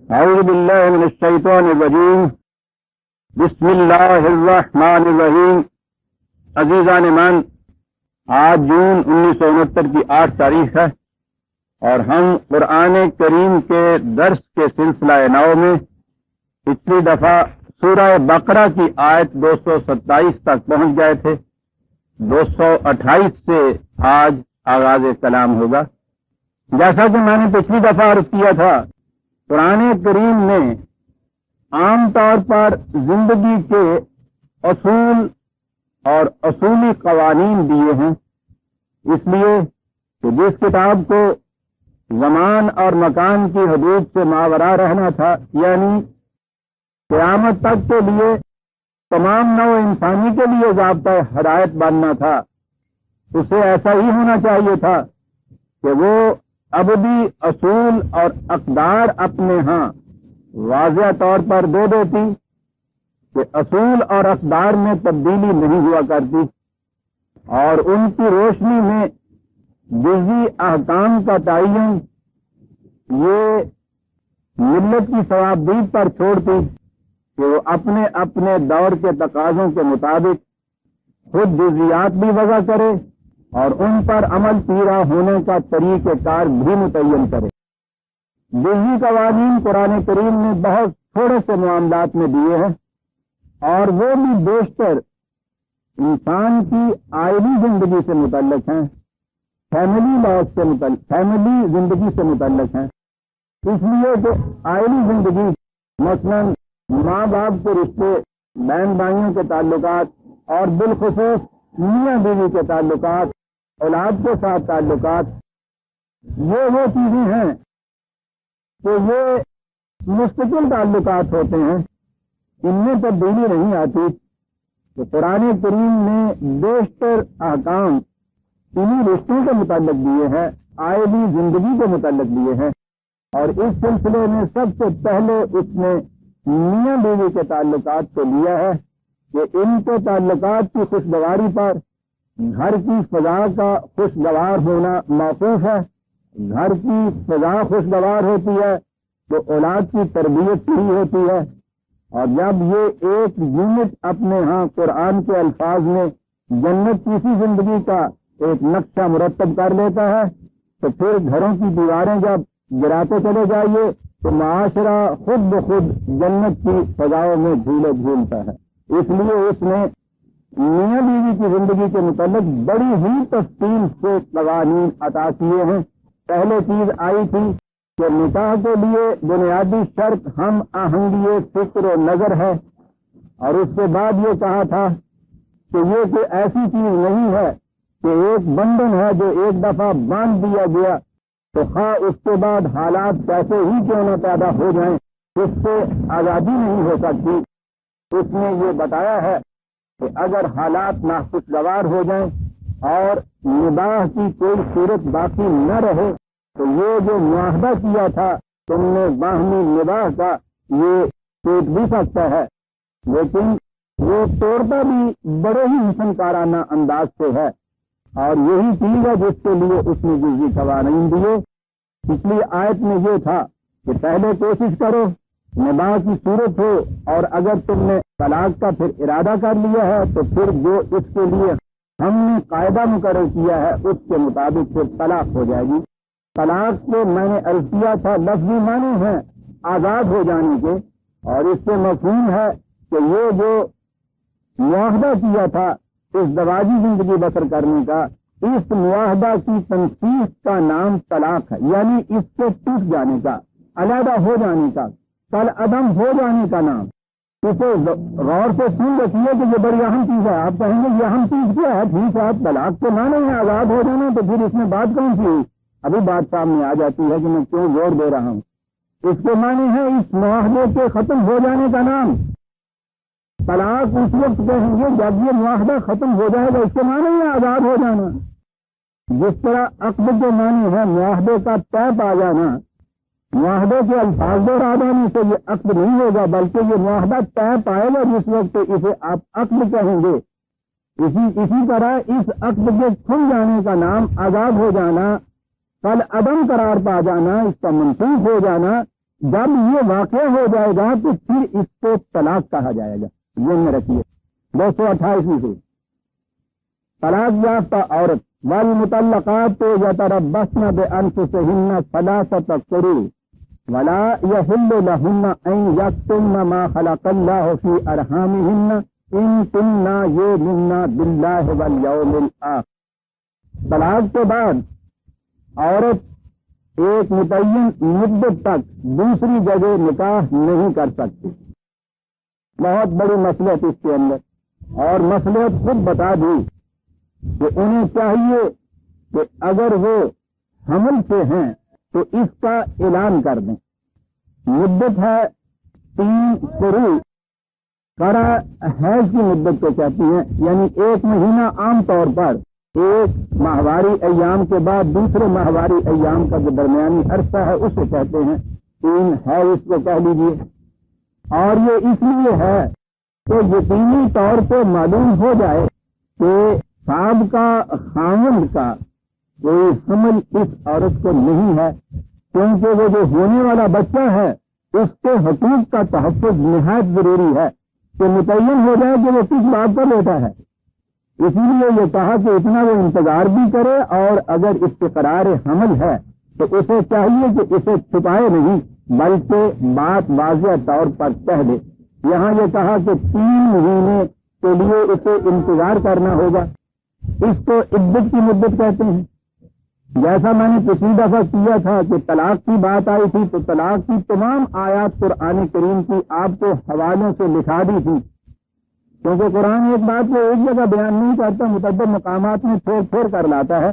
اعوذ باللہ من الشیطان الرجیم بسم اللہ الرحمن الرحیم۔ عزیزان من، آج جون 1969 کی 8 تاریخ ہے اور ہم قرآن کریم کے درس کے سلسلہ نو میں پچھلی دفعہ سورہ بقرہ کی آیت 227 تک پہنچ گئے تھے۔ 228 سے آج آغاز کلام ہوگا۔ جیسا کہ میں نے پچھلی دفعہ عرض کیا تھا، قرآن کریم نے عام طور پر زندگی کے اصول اور اصولی قوانین دیے ہیں، اس لیے کہ جس کتاب کو زمان اور مکان کی حدود سے ماورا رہنا تھا، یعنی قیامت تک کے لیے تمام نوع انسانی کے لیے ضابطہ ہدایت بننا تھا، اسے ایسا ہی ہونا چاہیے تھا کہ وہ ابدی اصول اور اقدار اپنے ہاں واضح طور پر دے دیتی کہ اصول اور اقدار میں تبدیلی نہیں ہوا کرتی، اور ان کی روشنی میں جزوی احکام کا تعین یہ ملت کی ثوابدید پر چھوڑتی کہ وہ اپنے اپنے دور کے تقاضوں کے مطابق خود جزیات بھی وضع کرے اور ان پر عمل پیرا ہونے کا طریقہ کار بھی متعین کرے۔ جزوی قوانین قرآن کریم نے بہت تھوڑے سے معاملات میں دیے ہیں، اور وہ بھی بیشتر انسان کی آئلی زندگی سے متعلق ہیں، فیملی زندگی سے متعلق ہیں، اس لیے کہ آئلی زندگی مثلا ماں باپ کے رشتے، بہن بھائیوں کے تعلقات، اور بالخصوص میاں بیوی کے تعلقات، اولاد کے ساتھ تعلقات، یہ وہ چیزیں ہیں کہ یہ مستقل تعلقات ہوتے ہیں، ان میں تبدیلی نہیں آتی۔ تو قرآن کریم نے بیشتر احکام انہی رشتوں کے متعلق دیے ہیں، آئلی زندگی کے متعلق دیے ہیں، اور اس سلسلے میں سب سے پہلے اس نے میاں بیوی کے تعلقات کو لیا ہے کہ ان کے تعلقات کی خوشگواری پر گھر کی فضا کا خوشگوار ہونا موقوف ہے۔ گھر کی فضا خوشگوار ہوتی ہے تو اولاد کی تربیت صحیح ہوتی ہے، اور جب یہ ایک یونٹ اپنے ہاں قرآن کے الفاظ میں جنت کی سی زندگی کا ایک نقشہ مرتب کر لیتا ہے تو پھر گھروں کی دیواریں جب گراتے چلے جائیے تو معاشرہ خود بخود جنت کی فضاؤں میں جھولے جھولتا ہے۔ اس لیے اس نے میاں بیوی کی زندگی کے متعلق بڑی ہی تفصیل سے قوانین عطا کیے ہیں۔ پہلے چیز آئی تھی کہ نکاح کے لیے بنیادی شرط ہم آہنگی فکر و نظر ہے، اور اس کے بعد یہ کہا تھا کہ یہ کوئی ایسی چیز نہیں ہے کہ ایک بندھن ہے جو ایک دفعہ باندھ دیا گیا تو خواہ اس کے بعد حالات کیسے ہی کیوں نہ پیدا ہو جائیں اس سے آزادی نہیں ہو سکتی۔ اس نے یہ بتایا ہے کہ اگر حالات ناخوشگوار ہو جائیں اور نباہ کی کوئی صورت باقی نہ رہے تو یہ جو معاہدہ کیا تھا تم نے باہمی نباہ کا، یہ ٹوٹ بھی سکتا ہے، لیکن وہ توڑتا بھی بڑے ہی حسن کارانہ انداز سے ہے، اور یہی چیز ہے جس کے لیے اس نے جزوی قوانین دیے۔ پچھلی آیت میں یہ تھا کہ پہلے کوشش کرو نباہ کی صورت ہو، اور اگر تم نے طلاق کا پھر ارادہ کر لیا ہے تو پھر جو اس کے لیے ہم نے قاعدہ مقرر کیا ہے اس کے مطابق پھر طلاق ہو جائے گی۔ طلاق کو میں نے عرض کیا تھا لفظی معنی ہے آزاد ہو جانے کے، اور اس سے مفہوم ہے کہ یہ جو معاہدہ کیا تھا اس زواجی زندگی بسر کرنے کا، اس معاہدہ کی تنسیخ کا نام طلاق ہے، یعنی اس سے ٹوٹ جانے کا، علیحدہ ہو جانے کا، کل عدم ہو جانے کا نام۔ اسے غور سے سن رکھیے کہ یہ بڑی اہم چیز ہے۔ آپ کہیں گے یہ اہم چیز کیا ہے؟ ٹھیک ہے، طلاق کے معنی ہے آزاد ہو جانا، تو پھر اس میں بات کون سی ہوئی؟ ابھی بات سامنے آ جاتی ہے کہ میں کیوں زور دے رہا ہوں۔ اس کے معنی ہے اس معاہدے کے ختم ہو جانے کا نام طلاق۔ اس وقت کہیں گے جب یہ معاہدہ ختم ہو جائے گا، اس کے معنی ہے آزاد ہو جانا۔ جس طرح عقد کے معنی ہے معاہدے کا طے پا جانا، معاہدے کے الفاظ اور آدمی سے یہ عقد نہیں ہوگا، بلکہ یہ معاہدہ طے پائے گا جس وقت اسے آپ عقد کہیں گے۔ اسی طرح اس عقد کے کھل جانے کا نام آزاد ہو جانا، کل عدم قرار پا جانا، اس کا منسوخ ہو جانا، جب یہ واقع ہو جائے گا تو پھر اس کو طلاق کہا جائے گا. ذہن میں رکھیے 228ویں سورت. طلاق یافتہ عورت والمطلقات یتربصن بانفسهن ثلاثة قروء ولا يحل لهن ان يكتمن ما خلق الله في ارحامهن ان كن يؤمن بالله واليوم الاخر. طلاق کے بعد عورت ایک متعین مدت تک دوسری جگہ نکاح نہیں کر سکتی. بہت بڑی مصلحت اس کے اندر, اور مصلحت خود بتا دی کہ انہیں چاہیے کہ اگر وہ حمل سے ہیں تو اس کا اعلان کر دیں. مدت ہے 3 قروء. قرع حیض کی مدت کو کہتی ہیں, یعنی 1 مہینہ عام طور پر ایک ماہواری ایام کے بعد دوسرے ماہواری ایام کا جو درمیانی عرصہ ہے اسے کہتے ہیں 3 ہے, اس کو کہہ لیجیے. اور یہ اس لیے ہے کہ یقینی طور پہ معلوم ہو جائے کہ سابقہ خاوند کا کوئی حمل اس عورت کو نہیں ہے, کیونکہ وہ جو ہونے والا بچہ ہے اس کے حقوق کا تحفظ نہایت ضروری ہے کہ متعین ہو جائے کہ وہ کس بات کا بیٹا ہے. اسی لیے یہ کہا کہ اتنا وہ انتظار بھی کرے, اور اگر استقرار حمل ہے تو اسے چاہیے کہ اسے چھپائے نہیں بلکہ بات واضح طور پر کہہ دے. یہاں یہ کہا کہ 3 مہینے کے لیے اسے انتظار کرنا ہوگا. اس کو عدت کی مدت کہتے ہیں. جیسا میں نے پچھلی دفعہ کیا تھا کہ طلاق کی بات آئی تھی تو طلاق کی تمام آیات قرآن کریم کی آپ کو حوالوں سے لکھا دی تھی, کیونکہ قرآن ایک بات کو ایک جگہ بیان نہیں کرتا, متعدد مقامات میں پھیر پھیر کر لاتا ہے.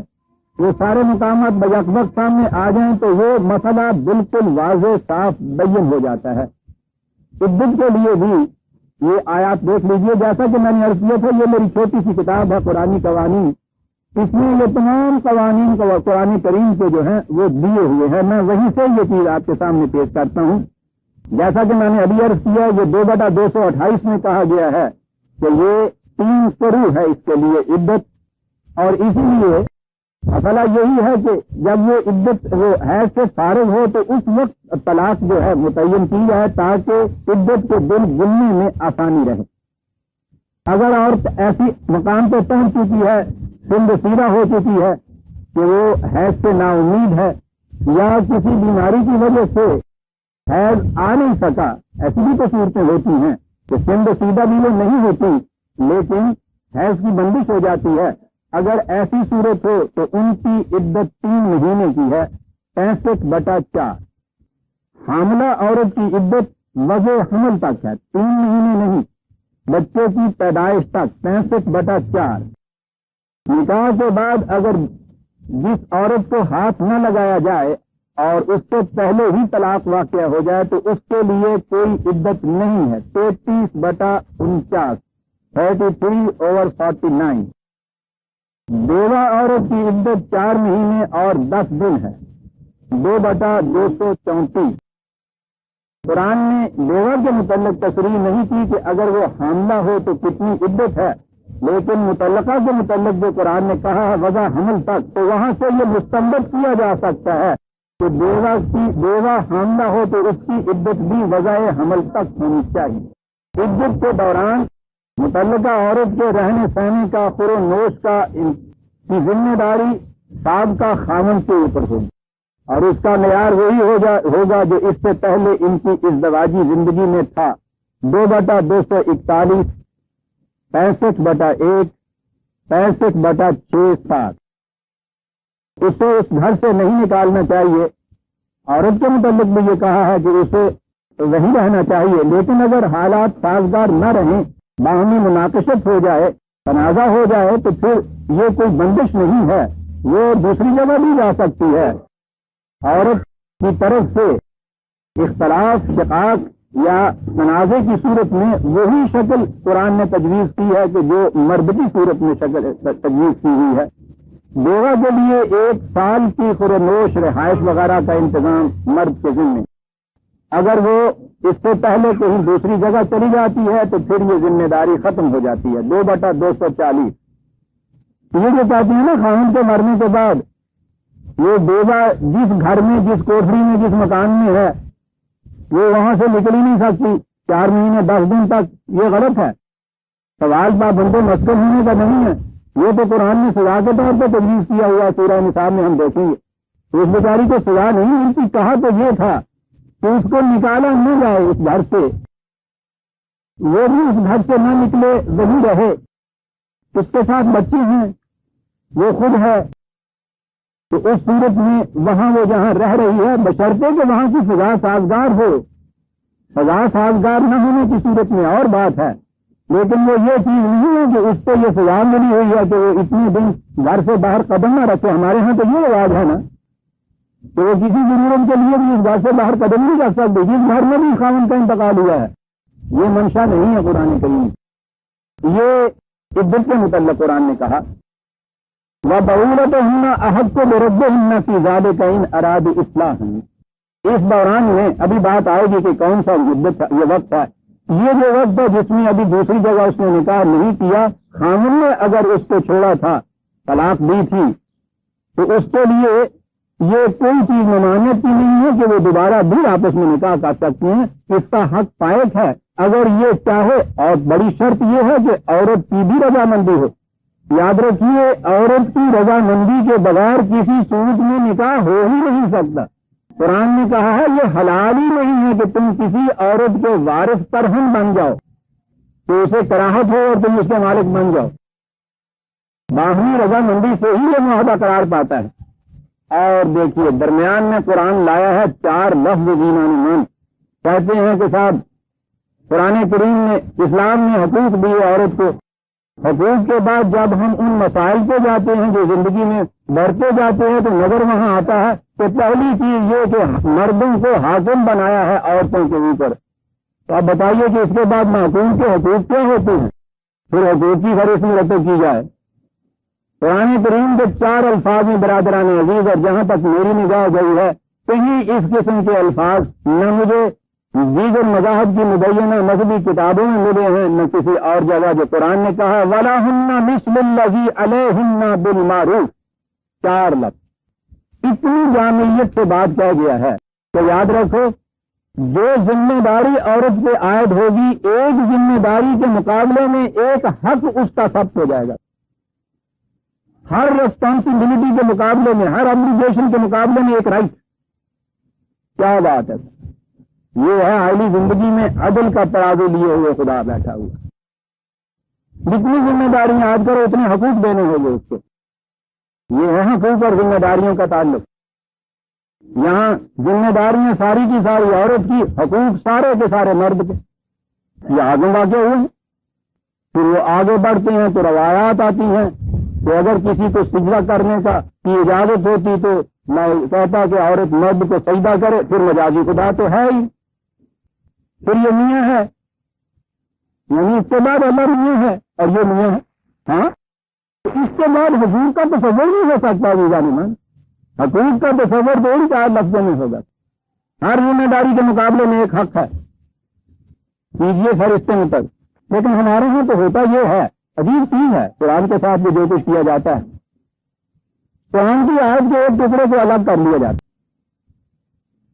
وہ سارے مقامات بیک وقت سامنے آ جائیں تو وہ مسئلہ بالکل واضح صاف بیان ہو جاتا ہے. عدت کے لیے بھی یہ آیات دیکھ لیجئے. جیسا کہ میں نے عرض کیا تھا, یہ میری چھوٹی سی کتاب ہے قرآنی قوانین, اس میں یہ تمام قوانین قرآن کریم کے جو ہیں وہ دیے ہوئے ہیں. میں وہیں سے یہ چیز آپ کے سامنے پیش کرتا ہوں. جیسا کہ میں نے ابھی عرض کیا, یہ 2/228 میں کہا گیا ہے کہ یہ 3 قروء ہے اس کے لیے عدت, اور اسی لیے مسئلہ یہی ہے کہ جب وہ عدت وہ حیض سے فارغ ہو تو اس وقت طلاق جو ہے متعین کی جائے تاکہ عدت کے دن گننے میں آسانی رہے. اگر عورت ایسی مقام پہ پہنچ چکی ہے, سن رسیدہ ہو چکی ہے کہ وہ حیض سے نا امید ہے یا کسی بیماری کی وجہ سے حیض آ نہیں سکا, ایسی بھی تو صورتیں ہوتی ہیں کہ سن رسیدہ بھی وہ نہیں ہوتی لیکن حیض کی بندش ہو جاتی ہے. اگر ایسی صورت ہو تو ان کی عدت 3 مہینے کی ہے, 65/4. حاملہ عورت کی عدت وضع حمل تک ہے, 3 مہینے نہیں, بچے کی پیدائش تک 65/4. نکاح کے بعد اگر جس عورت کو ہاتھ نہ لگایا جائے اور اس سے پہلے ہی طلاق واقع ہو جائے تو اس کے لیے کوئی عدت نہیں ہے, 33/49, 33/49. بیوہ عورت کی عدت 4 مہینے اور 10 دن ہے, 2/234. قرآن نے بیوہ کے متعلق تصریح نہیں کی کہ اگر وہ حاملہ ہو تو کتنی عدت ہے, لیکن متعلقہ کے متعلق جو قرآن نے کہا ہے وضع حمل تک, تو وہاں سے یہ مستنبط کیا جا سکتا ہے کہ بیوہ حاملہ ہو تو اس کی عدت بھی وضع حمل تک ہونی چاہیے. عدت کے دوران متعلقہ عورت کے رہنے سہنے کا خور و نوش کی ذمہ داری سابقہ خاوند کے اوپر ہوگی, اور اس کا معیار وہی ہوگا جو اس سے پہلے ان کی ازدواجی زندگی میں تھا. 2/241, 65/1, 65/6/7. اسے اس گھر سے نہیں نکالنا چاہیے. عورت کے متعلق بھی یہ کہا ہے کہ اسے وہیں رہنا چاہیے, لیکن اگر حالات سازگار نہ رہیں, باہمی مناقشت ہو جائے, تنازع ہو جائے تو پھر یہ کوئی بندش نہیں ہے, وہ دوسری جگہ بھی جا سکتی ہے. عورت کی طرف سے اختلاف شقاق یا تنازع کی صورت میں وہی شکل قرآن نے تجویز کی ہے کہ جو مرد کی صورت میں شکل تجویز کی ہوئی ہے. بیوہ کے لیے 1 سال کی خورنوش رہائش وغیرہ کا انتظام مرد کے ذمہ. اگر وہ اس سے پہلے کہیں دوسری جگہ چلی جاتی ہے تو پھر یہ ذمہ داری ختم ہو جاتی ہے. 2/240. یہ جو کہتے ہیں نا خاوند کے مرنے کے بعد یہ بیوہ جس گھر میں, جس کوٹری میں, جس مکان میں ہے, وہ وہاں سے نکل ہی نہیں سکتی 4 مہینے 10 دن تک، یہ غلط ہے۔ سوال پابندوں مسکن ہونے کا نہیں ہے، یہ تو قرآن نے سزا کے طور پہ تجویز کیا ہوا، سورہ نساء میں ہم دیکھیں گے۔ اس بیچاری کو سزا نہیں ملتی، کہا تو یہ تھا کہ اس کو نکالا نہ جائے اس گھر سے، وہ بھی اس گھر سے نہ نکلے، وہی رہے، اس کے ساتھ بچے ہیں، وہ خود ہے، تو اس صورت میں وہاں وہ جہاں رہ رہی ہے بشرطے کہ وہاں کی سزا سازگار ہو۔ سزا سازگار نہ ہونے کی صورت میں اور بات ہے، لیکن وہ یہ چیز نہیں ہے کہ اس کو یہ سزا ملی ہوئی ہے کہ وہ اتنے دن گھر سے باہر قدم نہ رکھے۔ ہمارے ہاں تو یہ رواج ہے نا کہ وہ کسی ضرورت کے لیے بھی اس گھر سے باہر قدم نہیں رکھ سکتے، جس گھر میں بھی خاوند کا انتقال ہوا ہے۔ یہ منشا نہیں ہے قرآن کریم۔ یہ عدت کے متعلق قرآن نے کہا وَبَعُولَتُهُنَّ أَحَقُّ بِرَدِّهِنَّ فِي ذَلِكَ إِنْ أَرَادُوا إِصْلَاحًا۔ اس دوران میں ابھی بات آئے گی کہ کون سا عدت یہ وقت ہے، یہ جو وقت ہے جس میں ابھی دوسری جگہ اس نے نکاح نہیں کیا، خامن نے اگر اس کو چھوڑا تھا، طلاق دی تھی، تو اس کے لیے یہ کوئی چیز ممانعت کی نہیں ہے کہ وہ دوبارہ بھی آپس میں نکاح کر سکتی ہیں، اس کا حق پائک ہے اگر یہ چاہے۔ اور بڑی شرط یہ ہے کہ عورت کی بھی رضامندی ہو۔ یاد رکھیے عورت کی رضامندی کے بغیر کسی صورت میں نکاح ہو ہی نہیں سکتا۔ قرآن نے کہا ہے یہ حلال ہی نہیں ہے کہ تم کسی عورت کے وارث ترہم بن جاؤ، تو اسے کراہت ہو اور تم اس کے مالک بن جاؤ۔ باہمی رضامندی سے ہی یہ معاہدہ قرار پاتا ہے۔ اور دیکھیے درمیان میں قرآن لایا ہے 4 لفظ زینان، کہتے ہیں کہ صاحب قرآن کریم نے اسلام نے حقوق دیے عورت کو، حقوق کے بعد جب ہم ان مسائل پہ جاتے ہیں جو زندگی میں بڑھتے جاتے ہیں تو نظر وہاں آتا ہے کہ پہلی چیز یہ کہ مردوں کو حاکم بنایا ہے عورتوں کے اوپر۔ تو آپ بتائیے کہ اس کے بعد محکوم کے حقوق کیا ہوتے ہیں، پھر حقوق کی خیر اس میں رتو کی جائے۔ قرآن کریم کے 4 الفاظ میں برادران عزیز، اور جہاں تک میری نگاہ گئی ہے کہیں اس قسم کے الفاظ نہ مجھے دیگر مذاہب کی مبینہ مذہبی کتابوں میں ملے ہیں، نہ کسی اور جگہ جو قرآن نے کہا وَلَهُنَّ مِثْلُ الَّذِي عَلَيْهِنَّ بِالْمَعْرُوفِ۔ 4 لفظ اتنی جامعیت سے بات کہہ گیا ہے تو یاد رکھو جو ذمہ داری عورت پہ عائد ہوگی، ایک ذمہ داری کے مقابلے میں ایک حق اس کا ثبت ہو جائے گا۔ ہر ریسپانسبلٹی کے مقابلے میں، ہر ابلیگیشن کے مقابلے میں ایک رائٹ۔ کیا بات ہے، یہ ہے عائلی زندگی میں عدل کا ترازو لیے ہوئے خدا بیٹھا ہوا۔ جتنی ذمہ داریاں یاد کرو اتنے حقوق دینے ہوں گے اس کو۔ یہ ہے حقوق اور ذمہ داریوں کا تعلق۔ یہاں ذمہ داریاں ساری کی ساری عورت کی، حقوق سارے کے سارے مرد کے۔ یہ آگے واقع ہوئے، پھر وہ آگے بڑھتے ہیں تو روایات آتی ہیں کہ اگر کسی کو سجدہ کرنے کی اجازت ہوتی تو میں کہتا کہ عورت مرد کو سجدہ کرے، پھر مجازی خدا تو ہے ہی، پھر یہ میاں ہے، یعنی اس کے بعد اللہ میاں ہے اور یہ میاں ہے۔ ہاں اس کے بعد حقوق کا تصور نہیں ہو سکتا، ظالمان حقوق کا تصور تو ان 4 لفظوں میں ہوگا۔ ہر ذمہ داری کے مقابلے میں ایک حق ہے، کیجیے فرشتے میں تک۔ لیکن ہمارے ہاں تو ہوتا یہ ہے، عجیب چیز ہے، قرآن کے ساتھ بھی جو کچھ کیا جاتا ہے قرآن کی آیت کے ایک ٹکڑے کو الگ کر لیا جاتا ہے۔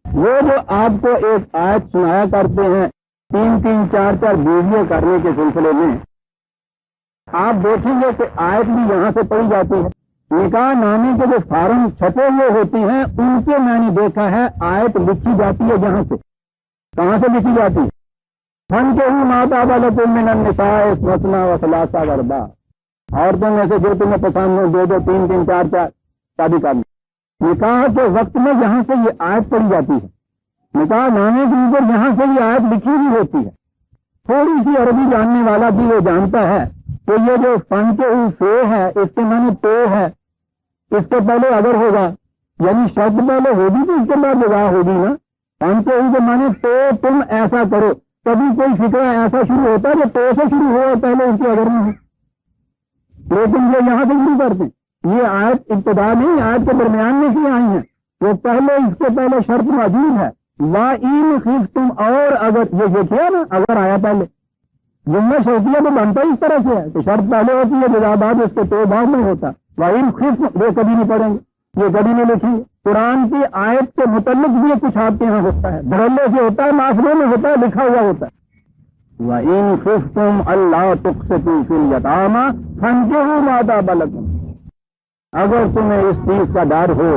وہ جو آپ کو ایک آیت سنایا کرتے ہیں 3 4 ویڈیو کرنے کے سلسلے میں، آپ دیکھیں گے کہ آیت بھی یہاں سے پڑھی جاتی ہے۔ نکاح نامے کے جو فارم چھپے ہوئے ہوتے ہیں ان کے میں نے دیکھا ہے آیت لکھی جاتی ہے جہاں سے۔ کہاں سے لکھی جاتی ہے؟ ہم کے ہی ماتا والکم من النساء مثنی و ثلاث و رباع، عورتوں میں سے جو تمہیں پسند ہو 2 2 3 3 4 4 شادی کرنا۔ نکاح کے وقت میں یہاں سے یہ آیت پڑھی جاتی ہے، نکاح نامے کے اوپر یہاں سے یہ آیت لکھی ہوئی ہوتی ہے۔ تھوڑی سی عربی جاننے والا بھی وہ جانتا ہے کہ یہ جو فن کے فے ہے اس کے معنی تو ہے، اس کے پہلے اگر ہوگا یعنی شرط پہلے ہوگی تو اس کے بعد جگہ ہوگی نا۔ فن کے معنی تو تم ایسا کرو، کبھی کوئی فکر ایسا شروع ہوتا ہے جو تو سے شروع ہوا پہلے اس کے اگر میں ہو، لیکن یہ یہاں سے شروع کرتے ہیں۔ یہ آیت ابتدا نہیں، آیت کے درمیان میں سے آئی ہیں، وہ پہلے اس کے پہلے شرط موجود ہے وَإِنْ خِفْتُمْ، اور اگر یہ کیا نا اگر آیا پہلے جملہ شرطیہ تو بنتا اس طرح سے ہے کہ شرط پہلے ہوتی ہے جزا بعد اس کے تو بعد میں ہوتا۔ وَإِنْ خِفْتُمْ وہ کبھی نہیں پڑھیں گے، یہ کبھی نہیں لکھیں گے۔ قرآن کی آیت کے متعلق بھی کچھ آپ کے یہاں ہوتا ہے، دھڑلے سے ہوتا ہے، معاشرے میں ہوتا ہے، لکھا ہوا ہوتا ہے. وَإِن خِفْتُمْ أَلَّا تُقْسِطُوا فِي الْيَتَامَىٰ فَانكِحُوا مَا طَابَ لَكُمْ. اگر تمہیں اس چیز کا ڈر ہو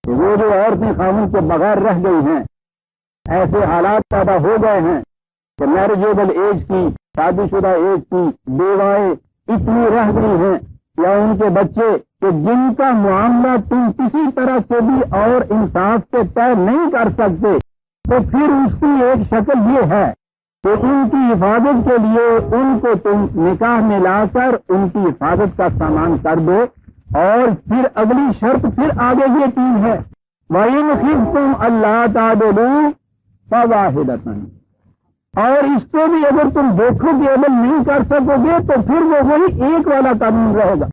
کہ وہ جو عورتیں خاوند کے بغیر رہ گئی ہیں، ایسے حالات پیدا ہو گئے ہیں کہ میرجیبل ایج کی، شادی شدہ ایج کی بیوائیں اتنی رہ گئی ہیں یا ان کے بچے کہ جن کا معاملہ تم کسی طرح سے بھی اور انصاف سے طے نہیں کر سکتے، تو پھر اس کی ایک شکل یہ ہے کہ ان کی حفاظت کے لیے ان کو تم نکاح میں لا کر ان کی حفاظت کا سامان کر دو. اور پھر اگلی شرط پھر آگے یہ چیز ہے، وَإِنْ خِفْتُمْ أَلَّا تَعْدِلُوا فَوَاحِدَةً. اور اس کو بھی اگر تم دیکھو کہ عمل نہیں کر سکو گے تو پھر وہ وہی ایک والا قانون رہے گا.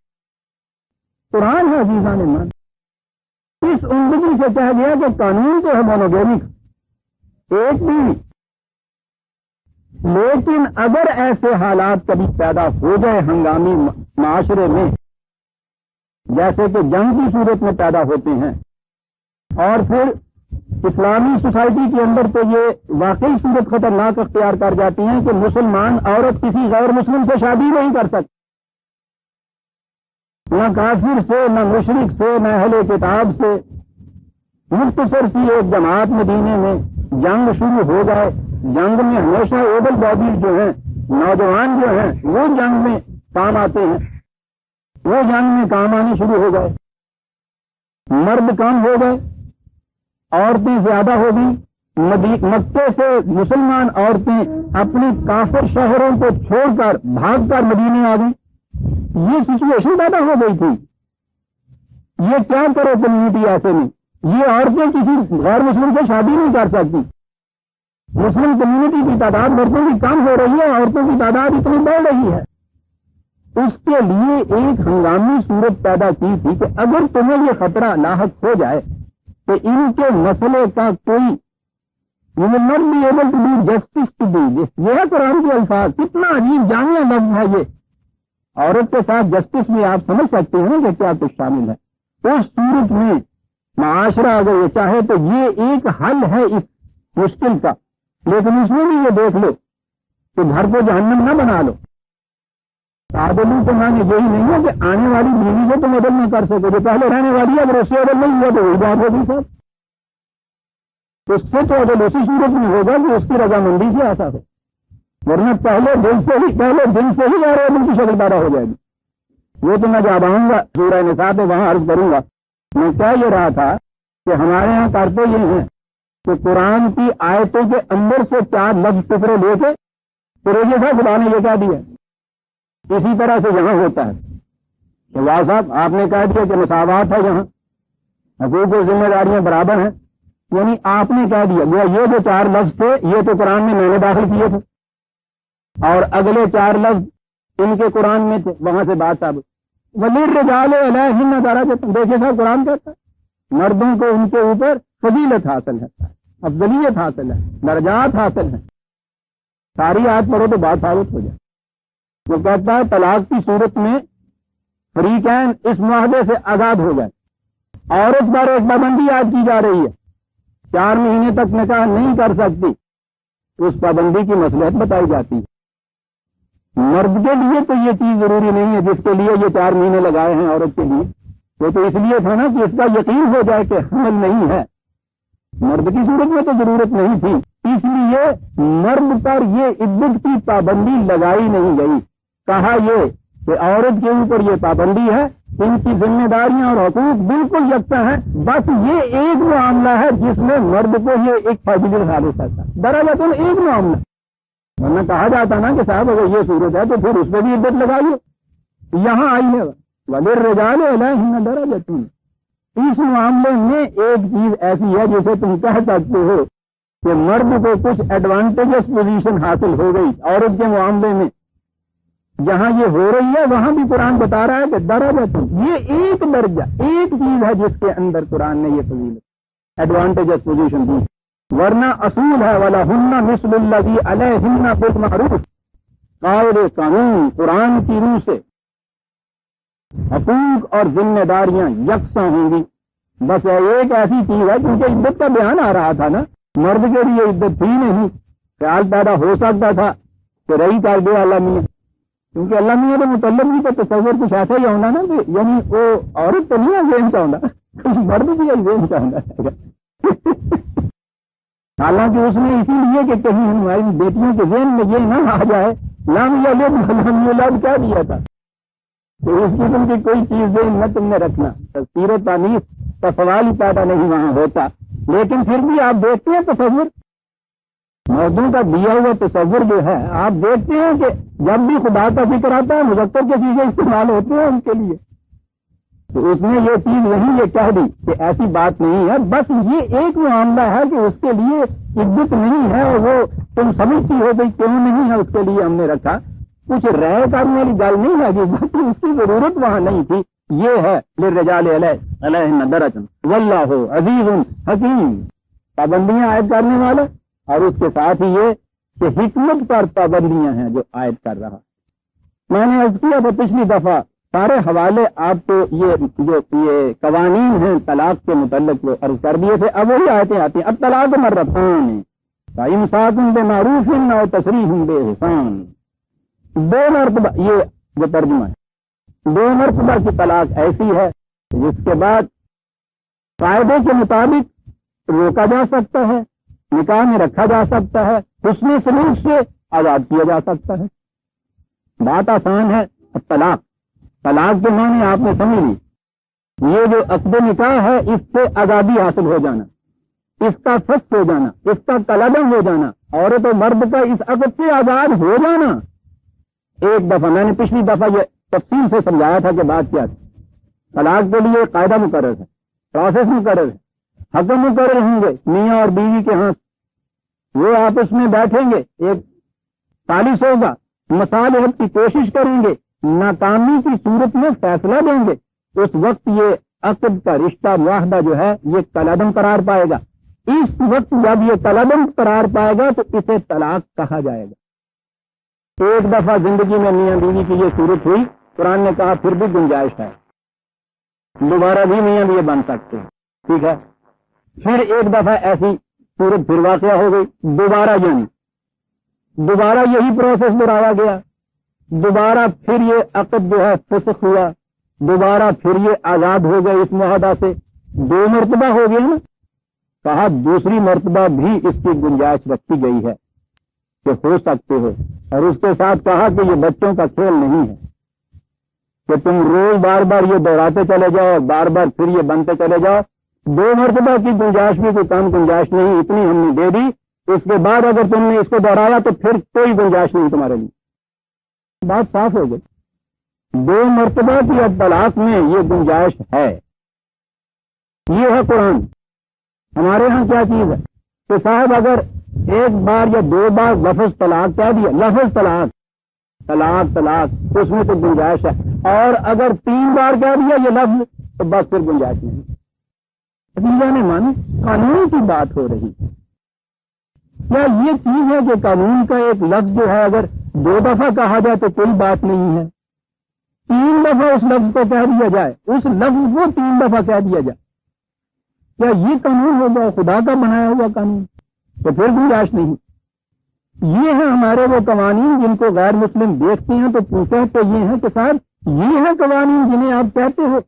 قرآن ہے عزیزان ایمان، اس عمدگی سے کہہ گیا کہ قانون تو ہے مونوگیمک، ایک بھی. لیکن اگر ایسے حالات کبھی پیدا ہو جائے ہنگامی معاشرے میں، جیسے کہ جنگ کی صورت میں پیدا ہوتے ہیں، اور پھر اسلامی سوسائٹی کے اندر تو یہ واقعی صورت خطرناک اختیار کر جاتی ہیں کہ مسلمان عورت کسی غیر مسلم سے شادی نہیں کر سکتی، نہ کافر سے، نہ مشرک سے، نہ اہل کتاب سے. مختصر سی ایک جماعت مدینے میں جنگ شروع ہو گئے، جنگ میں ہمیشہ ایبل باڈیز جو ہیں، نوجوان جو ہیں، وہ جنگ میں کام آتے ہیں، وہ جنگ میں کام آنے شروع ہو گئے. مرد کم ہو گئے، عورتیں زیادہ ہو گئی. مکے سے مسلمان عورتیں اپنی کافر شہروں کو چھوڑ کر بھاگ کر مدینے آ گئی. یہ سچویشن پیدا ہو گئی تھی. یہ کیا کرو کمیونٹی ایسے میں، یہ عورتیں کسی غیر مسلم سے شادی نہیں کر سکتی. مسلم کمیونٹی کی تعداد مردوں کی کم ہو رہی ہے، عورتوں کی تعداد اتنی بڑھ رہی ہے. اس کے لیے ایک ہنگامی صورت پیدا کی تھی کہ اگر تمہیں یہ خطرہ لاحق ہو جائے کہ ان کے مسئلے کا کوئی you will not be able to do justice to do this. یہ ہے قرآن کے الفاظ، کتنا عجیب جامع لفظ ہے یہ. عورت کے ساتھ جسٹس میں آپ سمجھ سکتے ہیں کہ کیا کچھ شامل ہے. اس صورت میں معاشرہ اگر یہ چاہے تو یہ ایک حل ہے اس مشکل کا، لیکن اس میں بھی یہ دیکھ لو کہ گھر کو جہنم نہ بنا لو. تعادلوں کے معنی یہی نہیں ہے کہ آنے والی بیوی سے تم عدل نہ کر سکو، جو پہلے رہنے والی ہے اگر اس سے عدل نہیں ہوا تو وہی بات ہوگی سر. اس سے تو عدل اسی صورت میں ہوگا کہ اس کی رضامندی سے ایسا ہو، ورنہ پہلے دن سے ہی غیر عدل کی شکل پیدا ہو جائے گی. وہ تو میں جب آؤں گا سورہ نساء پہ وہاں عرض کروں گا. میں کہہ یہ رہا تھا کہ ہمارے یہاں کرتے یہ ہیں کہ قرآن کی آیتوں کے اندر سے 4 لفظ ٹکڑے لے کے پھر یہ تھا خدا نے یہ کہہ دیا. اسی طرح سے یہاں ہوتا ہے کہ واہ صاحب آپ نے کہہ دیا کہ مساوات ہے، یہاں حقوق و ذمہ داریاں برابر ہیں، یعنی آپ نے کہہ دیا وہ یہ جو 4 لفظ تھے یہ تو قرآن میں نے داخل کیے تھے، اور اگلے 4 لفظ ان کے قرآن میں تھے. وہاں سے بات ثابت. وَلِلرِّجَالِ عَلَيْهِنَّ دَرَجَةٌ. دیکھیے صاحب قرآن کہتا ہے مردوں کو ان کے اوپر فضیلت حاصل ہے، افضلیت حاصل ہے، درجات حاصل ہیں. ساری آیت پڑھو تو بات ثابت ہو جائے. وہ کہتا ہے طلاق کی صورت میں فریقین اس معاہدے سے آزاد ہو گئے. عورت پر ایک پابندی عائد کی جا رہی ہے، 4 مہینے تک نکاح نہیں کر سکتی، اس پابندی کی مصلحت بتائی جاتی ہے. مرد کے لیے تو یہ چیز ضروری نہیں ہے جس کے لیے یہ 4 مہینے لگائے ہیں عورت کے لیے. وہ تو اس لیے تھا نا کہ اس کا یقین ہو جائے کہ حمل نہیں ہے. مرد کی صورت میں تو ضرورت نہیں تھی، اس لیے مرد پر یہ عدت کی پابندی لگائی نہیں گئی. کہا یہ کہ عورت کے اوپر یہ پابندی ہے، ان کی ذمہ داریاں اور حقوق بالکل یکساں ہیں، بس یہ ایک معاملہ ہے جس میں مرد کو یہ ایک فضیلت حاصل کرتا ہے. دراصل ایک معاملہ، ورنہ کہا جاتا نا کہ صاحب اگر یہ صورت ہے تو پھر اس پہ بھی عدت لگائیے. یہاں آئی ہے وَلِلرِّجَالِ عَلَيْهِنَّ دَرَجَةٌ. اس معاملے میں ایک چیز ایسی ہے جسے تم کہہ سکتے ہو کہ مرد کو کچھ ایڈوانٹیجس پوزیشن حاصل ہو گئی عورت کے معاملے میں. جہاں یہ ہو رہی ہے وہاں بھی قرآن بتا رہا ہے کہ درجہ، یہ ایک درجہ، ایک چیز ہے جس کے اندر قرآن نے یہ فضیلت ایڈوانٹیجس پوزیشن دی. ورنہ اصول ہے وَلَهُنَّ مِثْلُ الَّذِي عَلَيْهِنَّ بِالْمَعْرُوفِ. قاعدے قانون قرآن کی روح سے حقوق اور ذمہ داریاں یکساں ہوں گی بس ایک ایسی چیز ہے کیونکہ عدت کا بیان آ رہا تھا نا، مرد کے لیے عدت تھی نہیں، خیال پیدا ہو سکتا تھا کہ رہی کر دے اللہ میاں، کیونکہ اللہ میاں کے متعلق بھی تو تصور کچھ ایسا ہی ہونا نا کہ یعنی وہ عورت تو نہیں ہے ذہن کا ہونا، مرد بھی ہے ذہن کا ہونا حالانکہ اس نے اسی لیے کہ کہیں ہماری بیٹیوں کے ذہن میں یہ نہ آ جائے لام یلد کیا دیا تھا کہ اس قسم کی کوئی چیز ذہن میں تم نے رکھنا، تذکیر و تانیث کا سوال ہی پیدا نہیں وہاں ہوتا، لیکن پھر بھی آپ دیکھتے ہیں تصور، مردوں کا دیا ہوا تصور جو ہے آپ دیکھتے ہیں کہ جب بھی خدا کا ذکر آتا ہے مذکر کے چیزیں استعمال ہوتے ہیں ان کے لیے، تو اس نے یہ چیز نہیں یہ کہہ دی کہ ایسی بات نہیں ہے، بس یہ ایک معاملہ ہے کہ اس کے لیے عزت نہیں ہے اور وہ تم سمجھتی ہو گئی کیوں نہیں ہے، اس کے لیے ہم نے رکھا، کچھ رائے کرنے والی گل نہیں ہے کہ بس اس کی ضرورت وہاں نہیں تھی، یہ ہے للرجال علیہن درجہ واللہ عزیز حکیم، پابندیاں عائد کرنے والا، اور اس کے ساتھ ہی یہ کہ حکمت پر پابندیاں ہیں جو عائد کر رہا۔ میں نے عرض کیا تھا پچھلی دفعہ سارے حوالے آپ کو یہ قوانین ہیں طلاق کے متعلق وہ عرض کر دیے تھے، اب وہی آیتیں آتی ہیں، اب طلاق مرتان فامساک بمعروف او تسریح باحسان، دو مرتبہ، یہ جو ترجمہ ہے، دو مرتبہ کی طلاق ایسی ہے جس کے بعد قاعدے کے مطابق روکا جا سکتا ہے، نکاح میں رکھا جا سکتا ہے، حسن سلوک سے آزاد کیا جا سکتا ہے، بات آسان ہے۔ طلاق، طلاق کے معنی آپ نے سمجھ لی، یہ جو عقد نکاح ہے اس سے آزادی حاصل ہو جانا، اس کا فسخ ہو جانا، اس کا تلادم ہو جانا، عورت و مرد کا اس عقد سے آزاد ہو جانا۔ ایک دفعہ میں نے پچھلی دفعہ یہ تفصیل سے سمجھایا تھا کہ بات کیا تھی، طلاق کے لیے قاعدہ مقرر ہے، پروسیس مقرر ہے، حکم مقرر ہوں گے میاں اور بیوی کے ہاں، وہ آپس میں بیٹھیں گے، ایک ثالث ہوگا، مصالحت کی کوشش کریں گے، ناکامی کی صورت میں فیصلہ دیں گے، اس وقت یہ عقد کا رشتہ معاہدہ جو ہے یہ تلادم قرار پائے گا، اس وقت جب یہ تلادم قرار پائے گا تو اسے طلاق کہا جائے گا۔ ایک دفعہ زندگی میں میاں بیوی کی یہ صورت ہوئی، قرآن نے کہا پھر بھی گنجائش ہے، دوبارہ بھی میاں بیوی بن سکتے ہیں، ٹھیک ہے۔ پھر ایک دفعہ ایسی صورت پھر واقعہ ہو گئی، دوبارہ یہی پروسیس دہرایا گیا، دوبارہ پھر یہ عقد جو ہے فسخ ہوا، دوبارہ پھر یہ آزاد ہو گئے اس معاہدہ سے، دو مرتبہ ہو گیا نا، کہا دوسری مرتبہ بھی اس کی گنجائش رکھی گئی ہے کہ ہو سکتے ہو، اور اس کے ساتھ کہا کہ یہ بچوں کا کھیل نہیں ہے کہ تم روز بار بار یہ دوہراتے چلے جاؤ، بار بار پھر یہ بنتے چلے جاؤ، دو مرتبہ کی گنجائش بھی کوئی کم گنجائش نہیں، اتنی ہم نے دے دی، اس کے بعد اگر تم نے اس کو دوہرایا تو پھر کوئی گنجائش نہیں تمہارے لیے، بات صاف ہو گئی۔ دو مرتبہ کی اب طلاق میں یہ گنجائش ہے، یہ ہے قرآن۔ ہمارے ہاں کیا چیز ہے کہ صاحب اگر ایک بار یا دو بار لفظ طلاق کہہ دیا، لفظ طلاق طلاق طلاق اس میں تو گنجائش ہے، اور اگر تین بار کہہ دیا یہ لفظ تو بس پھر گنجائش نہیں۔ نے مانی قانون کی بات ہو رہی ہے، کیا یہ چیز ہے کہ قانون کا ایک لفظ جو ہے اگر دو دفعہ کہا جائے تو کوئی بات نہیں ہے، تین دفعہ اس لفظ کو کہہ دیا جائے، اس لفظ کو تین دفعہ کہہ دیا جائے، کیا یہ قانون ہوگا خدا کا بنایا ہوا قانون؟ تو پھر گنجائش نہیں۔ یہ ہیں ہمارے وہ قوانین جن کو غیر مسلم دیکھتے ہیں تو پوچھتے تو یہ ہیں کہ صاحب یہ ہیں قوانین جنہیں آپ کہتے ہو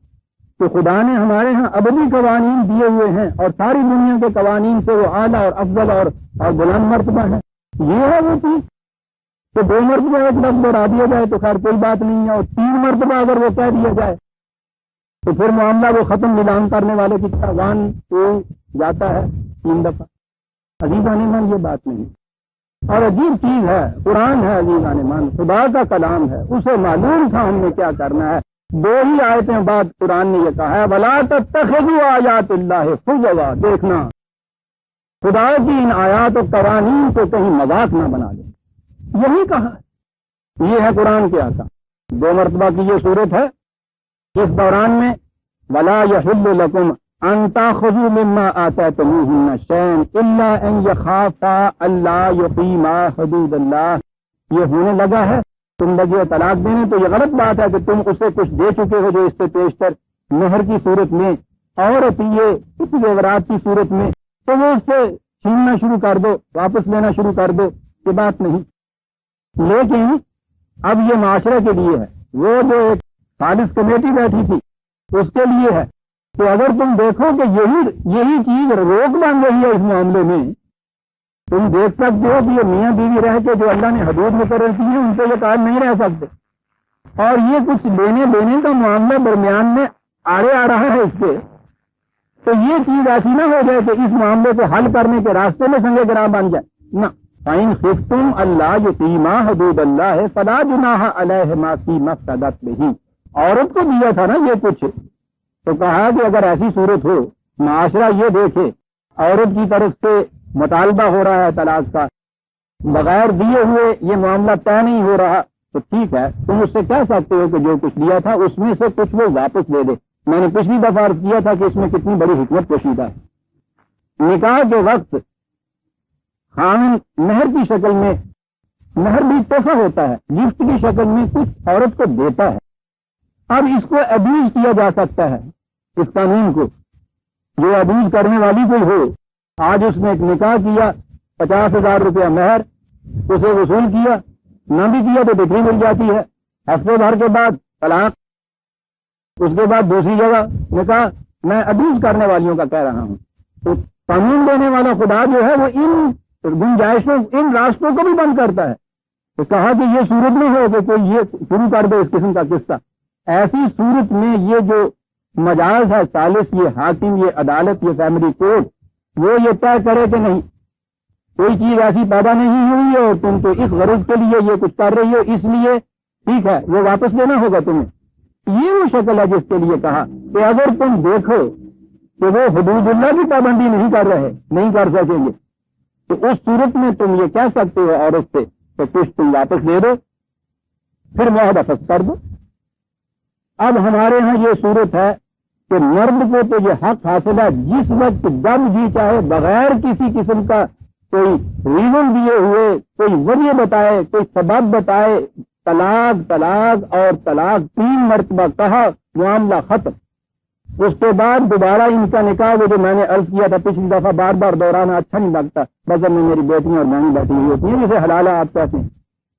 کہ خدا نے ہمارے ہاں ابدی قوانین دیے ہوئے ہیں اور ساری دنیا کے قوانین سے وہ اعلیٰ اور افضل اور بلند مرتبہ ہے، یہ ہے وہ چیز کہ دو مرتبہ ایک لفظ دوہرا دیا جائے تو خیر کوئی بات نہیں ہے، اور تین مرتبہ اگر وہ کہہ دیا جائے تو پھر معاملہ وہ ختم نیلام کرنے والے کی طرح وان کو جاتا ہے تین دفعہ۔ عزیزان ایمان یہ بات نہیں، اور عجیب چیز ہے، قرآن ہے عزیزان ایمان، خدا کا کلام ہے، اسے معلوم تھا ہم نے کیا کرنا ہے۔ دو ہی آیتیں بعد قرآن نے یہ کہا ہے وَلَا تَتَّخِذُوا آیَاتِ اللَّهِ خُضُوًا، دیکھنا خدا کی ان آیات و قوانین کو کہیں مذاق نہ بنا دیں، یہی کہا، یہ ہے قرآن کے آقا۔ دو مرتبہ کی یہ صورت ہے، اس دوران میں وَلَا يَحِلُّ لَكُمْ أَن تَأْخُذُوا مِمَّا آتَيْتُمُوهُنَّ شَيْئًا إِلَّا أَن يَخَافَا أَلَّا يُقِيمَا حُدُودَ اللَّهِ، یہ ہونے لگا ہے تم لگے طلاق دینے، تو یہ غلط بات ہے کہ تم اسے کچھ دے چکے ہو جو اس سے پیشتر مہر کی صورت میں عورت یہ کچھ زیورات کی صورت میں تو وہ اس سے چھیننا شروع کر دو، واپس لینا شروع کر دو، یہ بات نہیں. لیکن اب یہ معاشرے کے لیے ہے، وہ جو ایک خالص کمیٹی بیٹھی تھی اس کے لیے ہے کہ اگر تم دیکھو کہ یہی چیز روک بن رہی ہے اس معاملے میں، تم دیکھ سکتے ہو کہ یہ میاں بیوی رہ کے جو اللہ نے حدود مقرر کی ہے ان سے یہ قائم نہیں رہ سکتے، اور یہ کچھ لینے دینے کا معاملہ درمیان میں آڑے آ رہا ہے اس سے، تو یہ چیز ایسی نہ ہو جائے کہ اس معاملے کو حل کرنے کے راستے میں سنگ گراں بن جائے. نہ فَإِنْ خِفْتُمْ أَلَّا يُقِيمَا حُدُودَ اللَّهِ فَلَا جُنَاحَ عَلَيْهِمَا فِيمَا افْتَدَتْ بِهِ. عورت کو دیا تھا نا یہ کچھ، تو کہا کہ اگر ایسی صورت ہو، معاشرہ یہ دیکھے عورت کی طرف سے مطالبہ ہو رہا ہے طلاق کا، بغیر دیے ہوئے یہ معاملہ طے نہیں ہو رہا، تو ٹھیک ہے تم اس سے کہہ سکتے ہو کہ جو کچھ دیا تھا اس میں سے کچھ وہ واپس دے دے. میں نے پچھلی دفعہ عرض کیا تھا کہ اس میں کتنی بڑی حکمت پوشیدہ ہے. نکاح کے وقت خامن مہر کی شکل میں، مہر بھی تحفہ ہوتا ہے، گفٹ کی شکل میں کچھ عورت کو دیتا ہے. اب اس کو ابیوز کیا جا سکتا ہے، اس قانون کو. جو ابیوز کرنے والی کوئی ہو، آج اس نے ایک نکاح کیا، 50,000 روپیہ مہر، اسے وصول کیا، نہ بھی کیا تو ڈگری مل جاتی ہے، ہفتے بھر کے بعد طلاق، اس کے بعد دوسری جگہ نکاح. میں ابیوز کرنے والیوں کا کہہ رہا ہوں. تو قانون دینے والا خدا جو ہے وہ ان گنجائشوں، ان راستوں کو بھی بند کرتا ہے. تو کہا کہ یہ صورت نہیں ہو کہ کوئی یہ شروع کر دے اس قسم کا قصہ. ایسی صورت میں یہ جو مجاز ہے، ثالث، یہ حاکم، یہ عدالت، یہ فیملی کورٹ، وہ یہ طے کرے کہ نہیں کوئی چیز ایسی پیدا نہیں ہوئی ہے اور تم تو اس غرض کے لیے یہ کچھ کر رہی ہو، اس لیے ٹھیک ہے وہ واپس دینا ہوگا تمہیں. یہ وہ شکل ہے جس کے لیے کہا کہ اگر تم دیکھو کہ وہ حدود اللہ کی پابندی نہیں کر رہے، نہیں کر سکیں گے، تو اس صورت میں تم یہ کہہ سکتے ہو عورت سے کہ کچھ تم واپس دے دو، پھر معاہدہ فسخ کر دو. اب ہمارے ہاں یہ صورت ہے کہ مرد کو تو یہ حق حاصل ہے جس وقت جب جی چاہے بغیر کسی قسم کا کوئی ریزن دیے ہوئے، کوئی وجہ بتائے، کوئی سبب بتائے، طلاق طلاق اور طلاق 3 مرتبہ کہا، معاملہ ختم. اس کے بعد دوبارہ ان کا نکاح، وہ جو میں نے عرض کیا تھا پچھلی دفعہ، بار بار دہرانا اچھا نہیں لگتا، بغل میں میری بیٹیاں اور بہنیں بیٹھی ہوئی ہوتی ہیں جسے حلالہ آپ کہتے ہیں.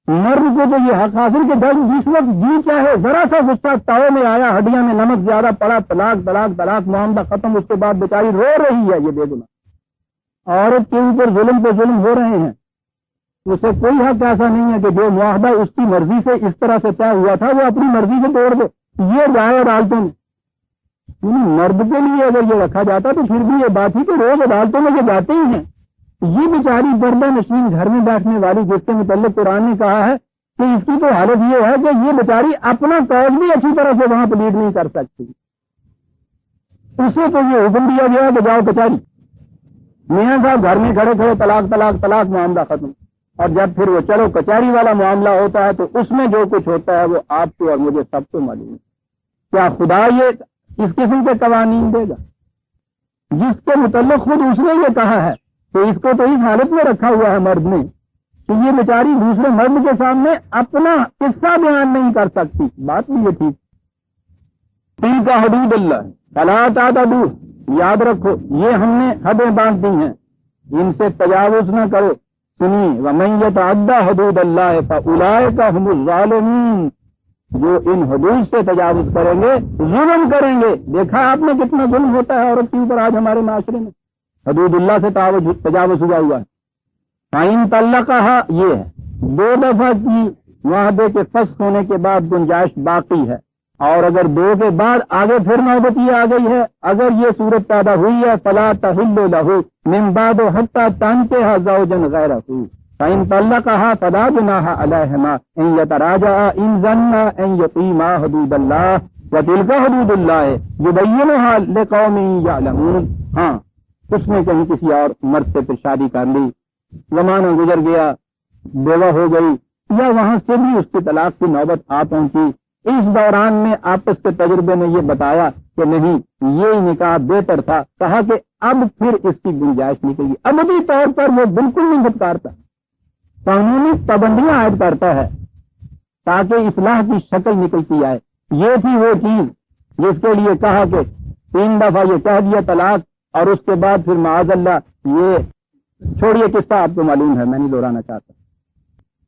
مرد کو تو یہ حق حاصل کہ جس وقت جی چاہے، ذرا سا غصہ تاؤ میں آیا، ہڈیاں میں نمک زیادہ پڑا، طلاق طلاق طلاق، معاملہ ختم. اس کے بعد بیچاری رو رہی ہے، یہ بے گناہ عورت کے اوپر ظلم پہ ظلم ہو رہے ہیں. اسے کوئی حق ایسا نہیں ہے کہ جو معاہدہ اس کی مرضی سے اس طرح سے طے ہوا تھا وہ اپنی مرضی سے توڑ دے. یہ جائے عدالتوں میں. مرد کے لیے اگر یہ رکھا جاتا تو پھر بھی یہ بات ہی کہ روز عدالتوں میں یہ جاتے ہی ہیں. یہ بیچاری پردہ نشین گھر میں بیٹھنے والی، جس کے متعلق قرآن نے کہا ہے کہ اس کی تو حالت یہ ہے کہ یہ بیچاری اپنا کاج بھی اچھی طرح سے وہاں پلیٹ نہیں کر سکتی. اسے تو یہ حکم دیا گیا کہ جاؤ کچہری. میاں صاحب گھر میں کھڑے کھڑے طلاق طلاق طلاق، معاملہ ختم. اور جب پھر وہ چلو کچہری والا معاملہ ہوتا ہے تو اس میں جو کچھ ہوتا ہے وہ آپ کو اور مجھے سب کو معلوم ہے. کیا خدا یہ اس قسم کے قوانین دے گا جس کے متعلق خود اس نے یہ کہا ہے؟ تو اس کو تو اس حالت میں رکھا ہوا ہے مرد نے کہ یہ بیچاری دوسرے مرد کے سامنے اپنا قصہ بیان نہیں کر سکتی. بات بھی یہ ٹھیک. تلک حدود اللہ فلا تعتدوا، یاد رکھو یہ ہم نے حدیں باندھ دی ہیں، ان سے تجاوز نہ کرو. سنیے، وَمَن يَتَعَدَّ حُدُودَ اللَّهِ فَأُولَٰئِكَ هُمُ الظَّالِمُونَ، جو ان حدود سے تجاوز کریں گے ظلم کریں گے. دیکھا آپ نے کتنا ظلم ہوتا ہے عورت کے اوپر آج ہمارے معاشرے میں. حدود اللہ سے تجاوز ہوا ہوا ہے. فَإِن طَلَّقَهَا، یہ ہے 2 دفعہ کی معاہدے کے فسخ ہونے کے بعد گنجائش باقی ہے، اور اگر 2 کے بعد آگے پھر نوبت یہ آ گئی ہے، اگر یہ صورت پیدا ہوئی ہے فَلَا تَحِلُّ لَهُ مِن بَعْدُ حَتَّىٰ تَنكِحَ زَوْجًا غَيْرَهُ فَإِن طَلَّقَهَا فَلَا جُنَاحَ عَلَيْهِمَا إِن يَتَرَاجَعَا إِن ظَنَّا أَن يُقِيمَا حُدُودَ اللَّهِ وَتِلْكَ حُدُودُ اللَّهِ يُبَيِّنُهَا لِقَوْمٍ يَعْلَمُونَ. ہاں، اس نے کہیں کسی اور مرد سے پھر شادی کر لی، زمانہ گزر گیا، بیوہ ہو گئی، یا وہاں سے بھی اس کی طلاق کی نوبت آ پہنچی. اس دوران میں آپس کے تجربے نے یہ بتایا کہ نہیں یہ نکاح بہتر تھا، کہا کہ اب پھر اس کی گنجائش نکلے گی. ابدی طور پر وہ بالکل نہیں پھٹکارتا، قانونی پابندیاں عائد کرتا ہے تاکہ اصلاح کی شکل نکلتی آئے. یہ تھی وہ چیز جس کے لیے کہا کہ 3 دفعہ یہ کہہ دیا طلاق، اور اس کے بعد پھر معاذ اللہ یہ چھوڑیے قصہ آپ کو معلوم ہے، میں نہیں دہرانا چاہتا۔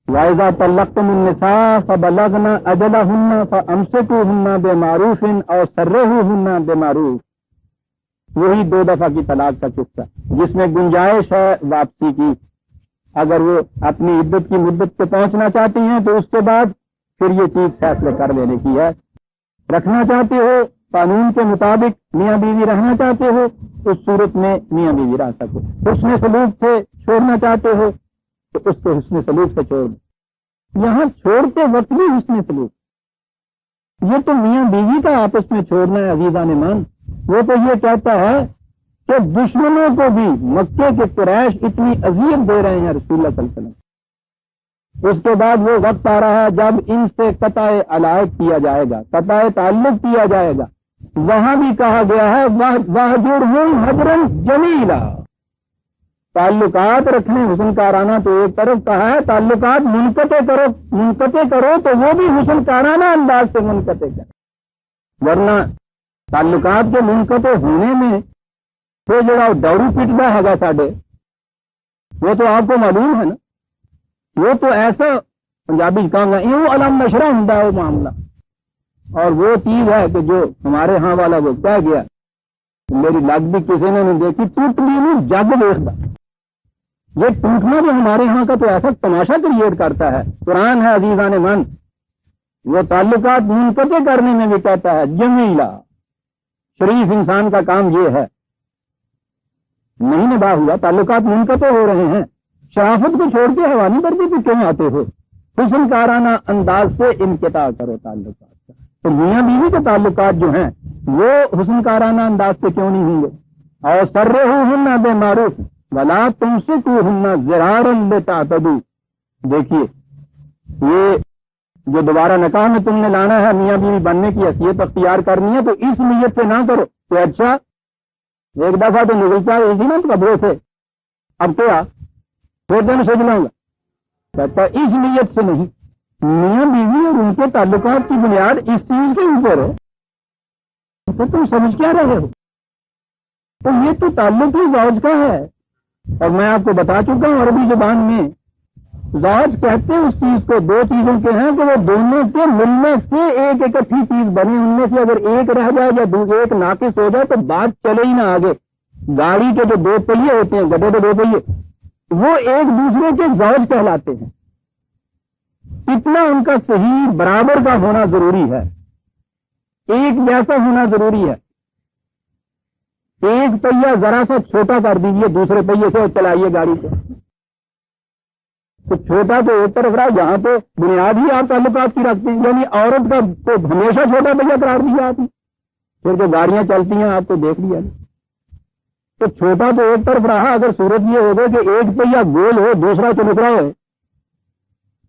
وَإِذَا طَلَّقْتُمُ النِّسَاءَ فَبَلَغْنَ أَجَلَهُنَّ فَأَمْسِكُوهُنَّ بِمَعْرُوفٍ أَوْ سَرِّحُوهُنَّ بِمَعْرُوفٍ، وہی 2 دفعہ کی طلاق کا قصہ جس میں گنجائش ہے واپسی کی۔ اگر وہ اپنی عدت کی مدت پہ پہنچنا چاہتی ہیں تو اس کے بعد پھر یہ چیز فیصلے کر لینے کی ہے۔ رکھنا چاہتے ہو قانون کے مطابق، میاں بیوی رہنا چاہتے ہو، اس صورت میں میاں بیوی رہ سکو۔ حسن سلوک سے چھوڑنا چاہتے ہو تو اس کو حسن سلوک سے چھوڑ دو۔ یہاں چھوڑتے وقت بھی حسن سلوک، یہ تو میاں بیوی کا آپس میں چھوڑنا ہے عزیزان مان۔ وہ تو یہ کہتا ہے کہ دشمنوں کو بھی مکے کے قریش اتنی اذیت دے رہے ہیں رسول اللہ صلی اللہ علیہ وسلم، اس کے بعد وہ وقت آ رہا ہے جب ان سے قطع علائق کیا جائے گا، قطع تعلق کیا جائے گا۔ وہاں بھی کہا گیا ہے وَاهْجُرْهُمْ هَجْرًا جَمِيلًا، تعلقات رکھنے حسن کارانہ تو ایک طرف کہا ہے، تعلقات منقطع کرو تو وہ بھی حسن کارانہ انداز سے منقطع کرو، ورنہ تعلقات کے منقطع ہونے میں وہ جڑا دورو پٹتا ہے ساڈے، وہ تو آپ کو معلوم ہے نا، وہ تو ایسا پنجابی کہاں گا یوں علم نشرہ ہوں وہ معاملہ، اور وہ چیز ہے کہ جو ہمارے ہاں والا وہ کہہ گیا، میری لگ بھی کسی نے نہیں دیکھی، ٹوٹنی نہیں جگ دیکھتا۔ یہ ٹوٹنا جو ہمارے ہاں کا تو ایسا تماشا کریٹ کرتا ہے۔ قرآن ہے عزیزان من، وہ تعلقات منقطع کرنے میں بھی کہتا ہے جمیلہ، شریف انسان کا کام یہ ہے۔ نہیں نباہ ہوا، تعلقات منقطع ہو رہے ہیں، شرافت کو چھوڑ کے حوانی درجے پہ کیوں آتے ہو؟ حسن کارانہ انداز سے انقطاع کرو تعلقات کا۔ تو میاں بیوی کے تعلقات جو ہیں وہ حسن کارانہ انداز سے کیوں نہیں ہوں گے؟ اور سرّحوہن بمعروف ولا تمسکوہن ضرارا لتعتدوا، دیکھیے یہ جو دوبارہ نکاح میں تم نے لانا ہے، میاں بیوی بننے کی حیثیت اختیار کرنی ہے، تو اس نیت سے نہ کرو کہ اچھا ایک دفعہ تو نکلتا ہے اسی نا قبروں سے، اب کیا پھر دن سوچ لوں گا، کہتا اس نیت سے نہیں۔ میاں بیوی اور ان کے تعلقات کی بنیاد اس چیز کے اوپر ہے، تو تم سمجھ کیا رہے ہو؟ تو یہ تو تعلق ہی زوج کا ہے، اور میں آپ کو بتا چکا ہوں عربی زبان میں زوج کہتے ہیں اس چیز کو 2 چیزوں کے ہیں کہ وہ دونوں کے ملنے سے ایک اکٹھی چیز بنے، ان میں سے اگر ایک رہ جائے یا ایک ناقص ہو جائے تو بات چلے ہی نہ آگے۔ گاڑی کے جو 2 پہیے ہوتے ہیں، گدے کے 2 پہیے، وہ ایک دوسرے کے زوج کہلاتے ہیں، اتنا ان کا صحیح برابر کا ہونا ضروری ہے، ایک جیسا ہونا ضروری ہے۔ ایک پہیہ ذرا سا چھوٹا کر دیجئے دوسرے پہیے سے اور چلائیے گاڑی کو، تو چھوٹا تو ایک طرف رہا، یہاں تو بنیاد ہی آپ تعلقات کی رکھتے ہیں، یعنی عورت کا تو ہمیشہ چھوٹا پہیہ قرار دیا آپ نے، پھر جو گاڑیاں چلتی ہیں آپ کو دیکھ لیا، تو چھوٹا تو ایک طرف رہا۔ اگر صورت یہ ہوگا کہ ایک پہیہ گول ہو دوسرا چمکرا ہو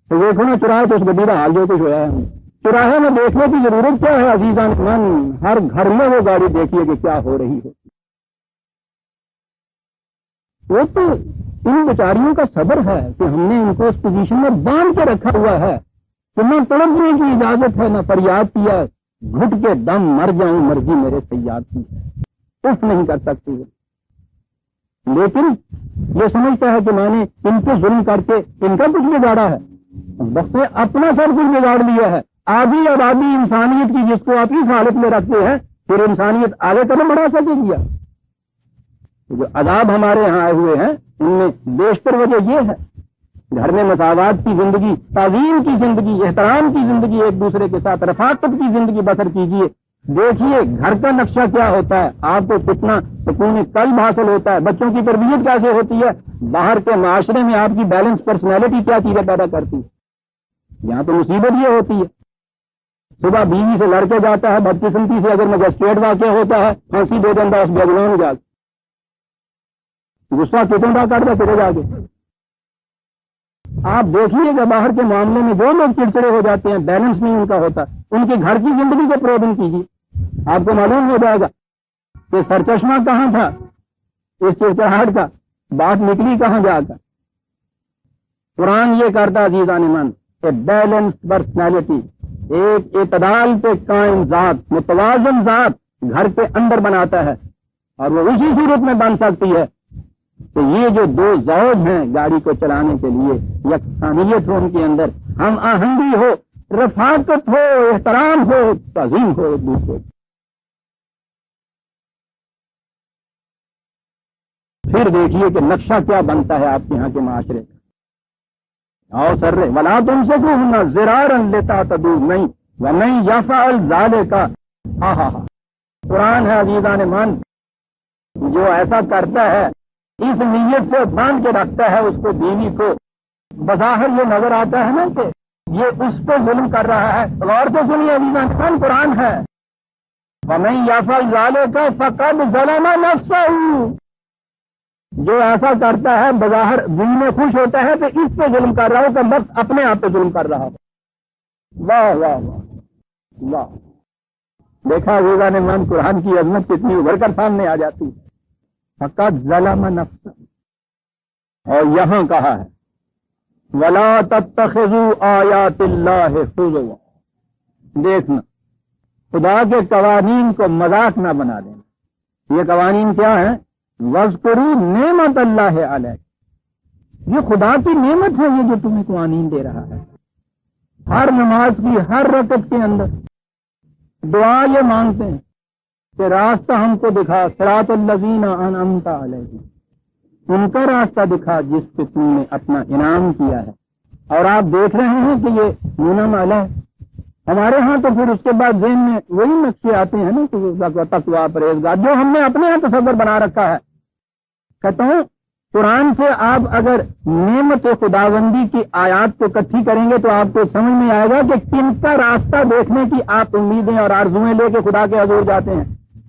تو دیکھو نا چراہے تو اس گڈی کا حال جو کچھ ہوا ہے، چراہے میں دیکھنے کی ضرورت کیا ہے عزیزان من؟ ہر گھر میں وہ گاڑی دیکھیے کہ کیا ہو رہی ہے۔ وہ تو ان بیچاریوں کا صبر ہے کہ ہم نے ان کو اس پوزیشن میں باندھ کے رکھا ہوا ہے کہ نہ تڑپنے کی اجازت ہے نہ فریاد کیا، گھٹ کے دم مر جاؤں مرضی میرے سیاد کی ہے، اف نہیں کر سکتی وہ، لیکن یہ سمجھتا ہے کہ میں نے ان کو ظلم کر کے ان کا کچھ بگاڑا ہے، بس نے اپنا سب کچھ بگاڑ لیا ہے۔ آدھی آبادی انسانیت کی جس کو آپ اس حالت میں رکھتے ہیں، پھر انسانیت آگے قدم بڑھا سکے گی؟ جو عذاب ہمارے یہاں آئے ہوئے ہیں ان میں بیشتر وجہ یہ ہے، گھر میں مساوات کی زندگی، تعظیم کی زندگی، احترام کی زندگی، ایک دوسرے کے ساتھ رفاقت کی زندگی بسر کیجیے۔ دیکھیے گھر کا نقشہ کیا ہوتا ہے، آپ کو کتنا سکون قلب حاصل ہوتا ہے، بچوں کی تربیت کیسے ہوتی ہے، باہر کے معاشرے میں آپ کی بیلنس پرسنالٹی کیا چیزیں پیدا کرتی ہے۔ یہاں تو مصیبت یہ ہوتی ہے، صبح بیوی سے لڑ کے جاتا ہے، بدقسمتی سے اگر مجسٹریٹ واقع ہوتا ہے پھانسی دے دینا اس بیگلان جا کے، غصہ کتوں کا کرتا چلے جا کے۔ آپ دیکھیے گا باہر کے معاملے میں جو لوگ چڑچڑے ہو جاتے ہیں، بیلنس نہیں ان کا ہوتا، ان کے گھر کی زندگی کو پروبن کیجیے، آپ کو معلوم ہو جائے گا کہ سرچشمہ کہاں تھا اس چڑچڑاہٹ کا، بات نکلی کہاں جا کر۔ قرآن یہ کرتا عزیزان من کہ بیلنس پرسنالٹی، ایک اعتدال پہ قائم ذات، متوازن ذات، گھر کے اندر بناتا ہے اور وہ اسی صورت میں بن سکتی ہے کہ یہ جو دو زوج ہیں گاڑی کو چلانے کے لیے یکسانیت ہو ان کے اندر، ہم آہنگی ہو، رفاقت ہو، احترام ہو، تعظیم ہو ایک دوسرے کی۔ پھر دیکھیے کہ نقشہ کیا بنتا ہے آپ کے یہاں کے معاشرے کا۔ آؤ سر ولا تم سے کو ہونا زرارن لیتا تدو نہیں و نہیں یافعل ذالک کا۔ قرآن ہے عزیزان من، جو ایسا کرتا ہے اس نیت سے باندھ کے رکھتا ہے اس کو بیوی کو، بظاہر یہ نظر آتا ہے نا کہ یہ اس پہ ظلم کر رہا ہے۔ غور سے سنیے عزیزان من، قرآن ہے وَمَن يَفْعَلْ ذَلِكَ فَقَدْ ظَلَمَ نَفْسَهُ، جو ایسا کرتا ہے بظاہر دل میں خوش ہوتا ہے تو اس پہ ظلم کر رہا ہو، کہ بس اپنے آپ پہ ظلم کر رہا ہو۔ واہ واہ واہ واہ، دیکھا عزیزان من قرآن کی عظمت کتنی ابھر کر سامنے آ جاتی ہے۔ فقط ظلم نفسہ، اور یہاں کہا ہے وَلَا تَتَّخِذُوا آیَاتِ اللَّهِ هُزُوًا، دیکھنا خدا کے قوانین کو مذاق نہ بنا دینا۔ یہ قوانین کیا ہیں؟ وَاذْكُرُوا نِعْمَتَ اللَّهِ عَلَيْكُمْ، یہ خدا کی نعمت ہے یہ جو تمہیں قوانین دے رہا ہے۔ ہر نماز کی ہر رکعت کے اندر دعا یہ مانگتے ہیں کہ راستہ ہم کو دکھا، صراط الذین انعمت علیہم، ان کا راستہ دکھا جس پہ تم نے اپنا انعام کیا ہے۔ اور آپ دیکھ رہے ہیں کہ یہ منعم علیہ ہمارے ہاں، تو پھر اس کے بعد ذہن میں وہی نقشے آتے ہیں نا کہ تقویٰ پرہیزگار، جو ہم نے اپنے ہاں تصور بنا رکھا ہے۔ کہتا ہوں قرآن سے آپ اگر نعمت خداوندی کی آیات کو اکٹھی کریں گے تو آپ کو سمجھ میں آئے گا کہ کن کا راستہ دیکھنے کی آپ امیدیں اور آرزویں لے کے خدا کے حضور جاتے ہیں۔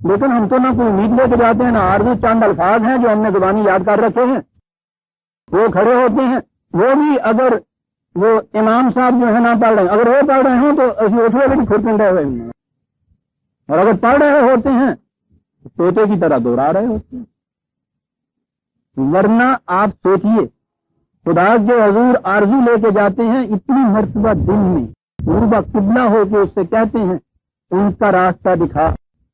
لیکن ہم تو نہ کوئی امید لے کے جاتے ہیں، نہ آرزو، چند الفاظ ہیں جو ہم نے زبانی یاد کر رکھے ہیں، وہ کھڑے ہوتے ہیں، وہ بھی اگر وہ امام صاحب جو ہے نہ پڑھ رہے ہیں، اگر وہ پڑھ رہے ہیں تو اسی اٹھے ہوئے کھڑپنڈے ہوئے ہیں، اور اگر پڑھ رہے ہوتے ہیں تو طوطے کی طرح دوہرا رہے ہوتے ہیں۔ ورنہ آپ سوچئے خدا کے حضور آرزو لے کے جاتے ہیں، اتنی مرتبہ دن میں قربہ قبلہ ہو کے اس سے کہتے ہیں ان کا راستہ دکھا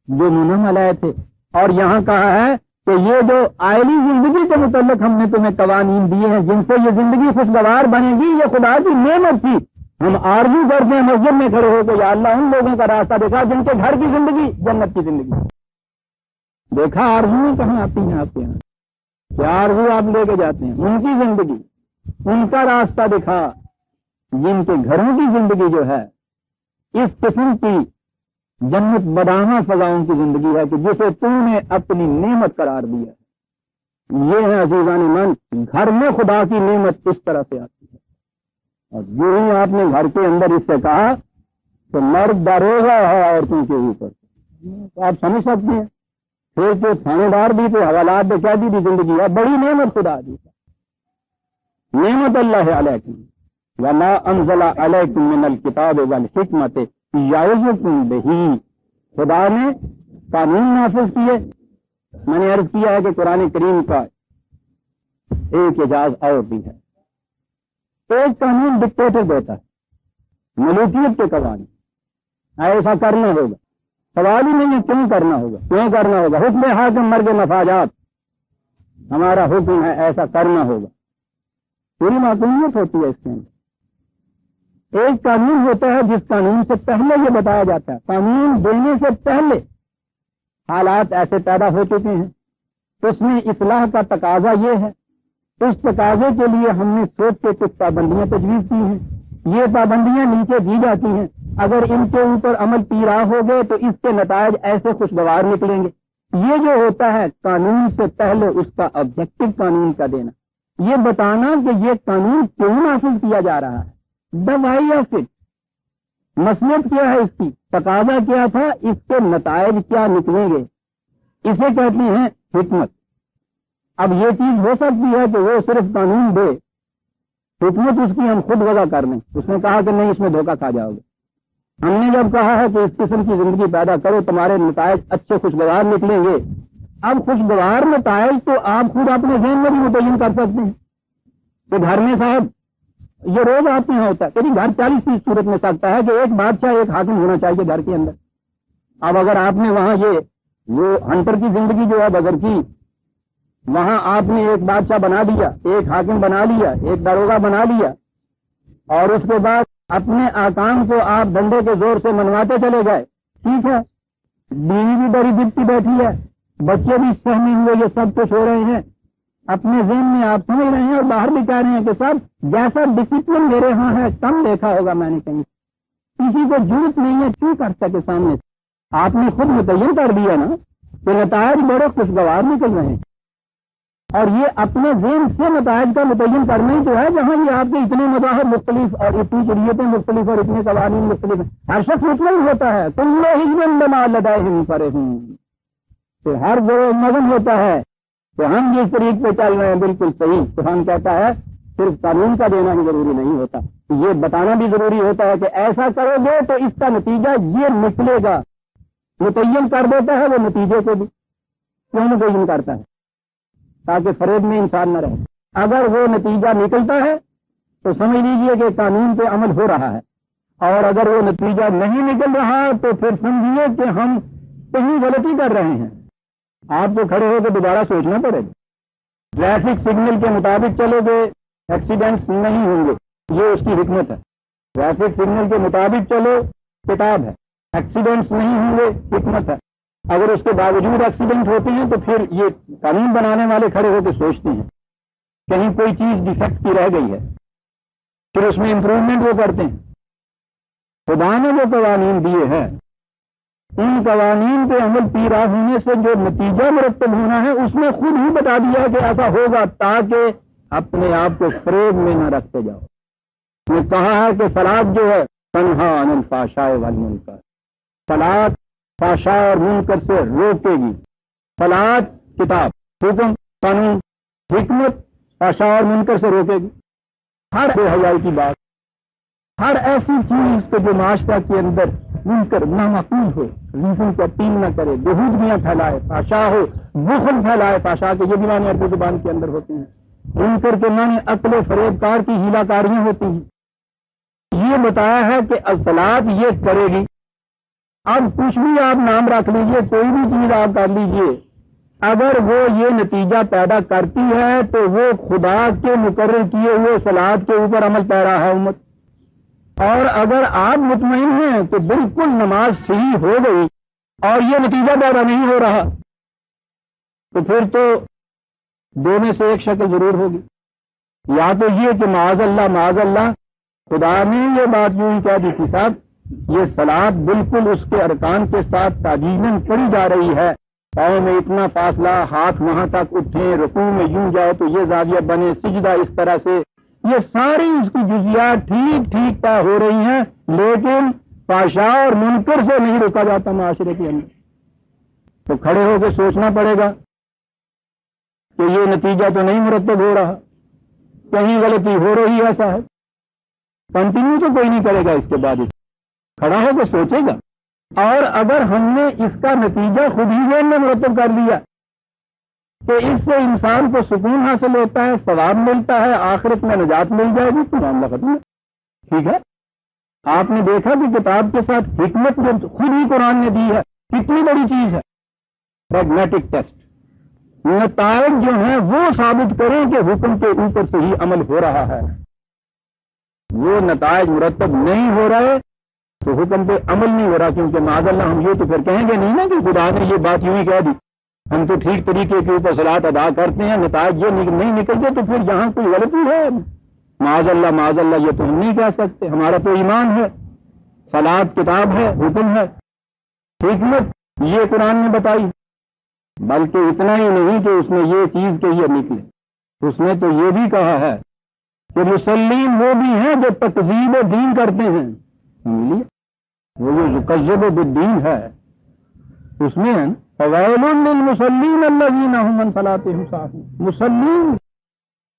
جو منعم علیہ تھے۔ اور یہاں کہا ہے کہ یہ جو آئلی زندگی کے متعلق ہم نے تمہیں قوانین دیے ہیں جن سے یہ زندگی خوشگوار بنے گی، یہ خدا کی نعمت تھی۔ ہم آرزو کرتے ہیں مسجد میں کھڑے ہو کے یا اللہ ان لوگوں کا راستہ دکھا جن کے گھر کی زندگی جنت کی زندگی۔ دیکھا آرزویں کہاں آتی ہیں آپ کے یہاں؟ کیا آرزو آپ لے کے جاتے ہیں؟ ان کی زندگی، ان کا راستہ دکھا جن کے گھروں کی زندگی جو ہے اس قسم کی جنت بدامہ فضاؤں کی زندگی ہے کہ جسے تم نے اپنی نعمت قرار دیا ہے۔ یہ ہے عزیزان من، گھر میں خدا کی نعمت اس طرح سے آتی ہے۔ اور جو ہی آپ نے گھر کے اندر اس سے کہا تو مرد داروغہ ہے عورتوں کے اوپر، تو آپ سمجھ سکتے ہیں پھر جو تھانے دار بھی تھے، حوالات میں کیا دی زندگی ہے، بڑی نعمت خدا دی ہے۔ نعمت اللہ علیکم وما انزل علیکم من الکتاب والحکمت یعظکم بہ، خدا نے قانون نافذ کیے۔ میں نے عرض کیا ہے کہ قرآن کریم کا ایک اعجاز اور بھی ہے، ایک قانون ڈکٹیٹر دیتا ہے، ملوکیت کے قوانین، ایسا کرنا ہوگا، سوال ہی نہیں ہے کیوں کرنا ہوگا، کیوں کرنا ہوگا، حکم حاکم مرگ مفاجات، ہمارا حکم ہے ایسا کرنا ہوگا، پوری معقولیت ہوتی ہے اس کے اندر۔ ایک قانون ہوتا ہے جس قانون سے پہلے یہ بتایا جاتا ہے، قانون دینے سے پہلے حالات ایسے پیدا ہو چکے ہیں، اس میں اصلاح کا تقاضا یہ ہے، اس تقاضے کے لیے ہم نے سوچ کے کچھ پابندیاں تجویز کی ہیں، یہ پابندیاں نیچے دی جاتی ہیں، اگر ان کے اوپر عمل پیرا ہو گئے تو اس کے نتائج ایسے خوشگوار نکلیں گے۔ یہ جو ہوتا ہے قانون سے پہلے اس کا آبجیکٹو قانون کا دینا، یہ بتانا کہ یہ قانون کیوں نافذ کیا جا رہا ہے، دوائی یا فٹ، مصلحت کیا ہے اس کی، تقاضا کیا تھا، اس کے نتائج کیا نکلیں گے، اسے کہتے ہیں حکمت۔ اب یہ چیز ہو سکتی ہے کہ وہ صرف قانون دے، حکمت اس کی ہم خود وضع کر لیں۔ اس نے کہا کہ نہیں اس میں دھوکہ کھا جاؤ گے، ہم نے جب کہا ہے کہ اس قسم کی زندگی پیدا کرو تمہارے نتائج اچھے خوشگوار نکلیں گے، اب خوشگوار نتائج تو آپ خود اپنے ذہن میں بھی متعین کر سکتے ہیں کہ گھر میں صاحب یہ روز آپ کے یہاں ہوتا ہے کہ گھر 40 صورت میں سکتا ہے کہ ایک بادشاہ ایک حاکم ہونا چاہیے گھر کے اندر، اب اگر آپ نے وہاں وہ ہنٹر کی زندگی جو ہے بغیر کی، وہاں آپ نے ایک بادشاہ بنا دیا، ایک حاکم بنا لیا، ایک داروغہ بنا لیا، اور اس کے بعد اپنے آکام کو آپ ڈنڈے کے زور سے منواتے چلے گئے، ٹھیک ہے، بیوی بھی بڑی دبتی بیٹھی ہے، بچے بھی سہمی ہوئے، یہ سب کچھ ہو رہے ہیں، اپنے ذہن میں آپ سمجھ رہے ہیں اور باہر بھی کہہ رہے ہیں کہ سب جیسا ڈسپلن میرے ہاں ہے کم دیکھا ہوگا میں نے کہیں، کسی کو ضرورت نہیں ہے کیوں کر سکے سامنے سے، آپ نے خود متعین کر دیا نا کہ نتائج بڑے خوشگوار نکل رہے ہیں، اور یہ اپنے ذہن سے نتائج کا متعین کرنا ہی تو ہے، جہاں یہ آپ کے اتنے مذاہب مختلف اور اتنی شریعتیں مختلف اور اتنے قوانین مختلف ہیں، ہر شخص مطمئن ہوتا ہے، تم لو حزب بما لدیہم فرحون، تو ہر جگہ مگن ہوتا ہے تو ہم جس طریق پہ چل رہے ہیں بالکل صحیح، قرآن کہتا ہے صرف قانون کا دینا ہی ضروری نہیں ہوتا، یہ بتانا بھی ضروری ہوتا ہے کہ ایسا کرو گے تو اس کا نتیجہ یہ نکلے گا، متعین کر دیتا ہے وہ نتیجے کو بھی، کیوں متعین کرتا ہے؟ تاکہ فریب میں انسان نہ رہے، اگر وہ نتیجہ نکلتا ہے تو سمجھ لیجئے کہ قانون پہ عمل ہو رہا ہے، اور اگر وہ نتیجہ نہیں نکل رہا تو پھر سمجھیے کہ ہم کہیں غلطی کر رہے ہیں، آپ کو کھڑے ہو کے دوبارہ سوچنا پڑے گا، ٹریفک سگنل کے مطابق چلو گے ایکسیڈنٹس نہیں ہوں گے، یہ اس کی حکمت ہے، ٹریفک سگنل کے مطابق چلو کتاب ہے، ایکسیڈنٹس نہیں ہوں گے حکمت ہے، اگر اس کے باوجود ایکسیڈنٹ ہوتے ہیں تو پھر یہ قانون بنانے والے کھڑے ہو کے سوچتے ہیں کہیں کوئی چیز ڈیفیکٹ کی رہ گئی ہے، پھر اس میں امپروومنٹ وہ کرتے ہیں، خدا نے جو قوانین دیے ہیں ان قوانین پہ عمل پیرا ہونے سے جو نتیجہ مرتب ہونا ہے اس میں خود ہی بتا دیا کہ ایسا ہوگا، تاکہ اپنے آپ کو فریب میں نہ رکھتے جاؤ، یہ کہا ہے کہ صلاۃ جو ہے تنہا عن الفحشاء والمنکر، صلاۃ فحشاء اور منکر سے روکے گی، صلاۃ کتاب حکم قانون حکمت فحشاء اور منکر سے روکے گی، ہر بے حیائی کی بات، ہر ایسی چیز کو جو معاشرہ کے اندر منکر نامعقول ہو، ریزن کو اپیل نہ کرے، بہودگیاں پھیلائے، فحشاء ہو، بخل پھیلائے، فحشاء کے یہ بھی معنی عربی زبان کے اندر ہوتے ہیں، منکر کے معنی عقل و فریب کار کی ہیلا کاریاں ہوتی ہیں، یہ بتایا ہے کہ الصلاۃ یہ کرے گی، اب کچھ بھی آپ نام رکھ لیجئے، کوئی بھی چیز آپ کر لیجئے، اگر وہ یہ نتیجہ پیدا کرتی ہے تو وہ خدا کے مقرر کیے ہوئے صلاۃ کے اوپر عمل پیرا ہے امت، اور اگر آپ مطمئن ہیں کہ بالکل نماز صحیح ہو گئی اور یہ نتیجہ پیدا نہیں ہو رہا تو پھر تو دو میں سے ایک شکل ضرور ہوگی، یا تو یہ کہ معاذ اللہ خدا نے یہ بات یوں ہی کہہ دی تھی صاحب یہ صلاۃ بالکل اس کے ارکان کے ساتھ تعجیلاً پڑھی جا رہی ہے، پاؤں میں اتنا فاصلہ، ہاتھ وہاں تک اٹھیں، رکوع میں یوں جاؤ تو یہ زاویہ بنے، سجدہ اس طرح سے، یہ ساری اس کی جزیات ٹھیک طے ہو رہی ہیں، لیکن فحشاء اور منکر سے نہیں روکا جاتا معاشرے کے اندر، تو کھڑے ہو کے سوچنا پڑے گا کہ یہ نتیجہ تو نہیں مرتب ہو رہا، کہیں غلطی ہو رہی ایسا ہے، کنٹینیو تو کوئی نہیں کرے گا، اس کے بعد کھڑا ہو کے سوچے گا، اور اگر ہم نے اس کا نتیجہ خود ہی ذہن میں مرتب کر لیا کہ اس سے انسان کو سکون حاصل ہوتا ہے، ثواب ملتا ہے، آخرت میں نجات مل جائے گی تو معاملہ ختم ہے، ٹھیک ہے، آپ نے دیکھا کہ کتاب کے ساتھ حکمت جو خود ہی قرآن نے دی ہے کتنی بڑی چیز ہے، پریگمیٹک ٹیسٹ، نتائج جو ہیں وہ ثابت کریں کہ حکم کے اوپر سے ہی عمل ہو رہا ہے، وہ نتائج مرتب نہیں ہو رہے تو حکم پہ عمل نہیں ہو رہا، کیونکہ معاذ اللہ ہم یہ تو پھر کہیں گے نہیں نا کہ خدا نے یہ بات یوں ہی کہہ دی، ہم تو ٹھیک طریقے کے اوپر صلاۃ ادا کرتے ہیں، نتائج یہ نہیں نکلتے تو پھر یہاں کوئی غلطی ہے، معاذ اللہ یہ تو ہم نہیں کہہ سکتے، ہمارا تو ایمان ہے، صلاۃ کتاب ہے، حکم ہے، حکمت یہ قرآن نے بتائی، بلکہ اتنا ہی نہیں کہ اس نے یہ چیز کہ یہ نکلے، اس نے تو یہ بھی کہا ہے کہ مسلم وہ بھی ہیں جو تکذیب دین کرتے ہیں، وہ جو یکذب بالدین ہے اس میں فویل للمصلین الذین هم عن صلاتهم ساہون، مسلم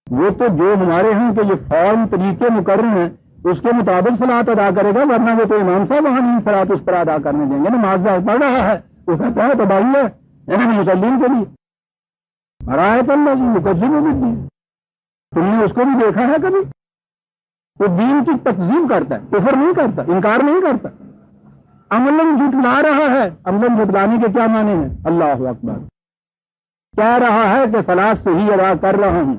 وہ تو جو ہمارے ہاں کے یہ فارم طریقے مقرر ہیں اس کے مطابق صلاۃ ادا کرے گا، ورنہ وہ تو امام صاحب وہاں نہیں صلاۃ اس پر ادا کرنے دیں گے، نماز پڑھ رہا ہے اس کا کیا تباہی ہے مسلم کے لیے، رایت اللہ یکذب بالدین، تم نے اس کو بھی دیکھا ہے کبھی؟ وہ دین کی تکذیب کرتا ہے، کفر نہیں کرتا، انکار نہیں کرتا، عملاً جھٹلا رہا ہے. عملاً جھٹلانے کے کیا معنی ہیں؟ اللہ اکبر. کہہ رہا ہے کہ صلاۃ صحیح ادا کر رہا ہوں.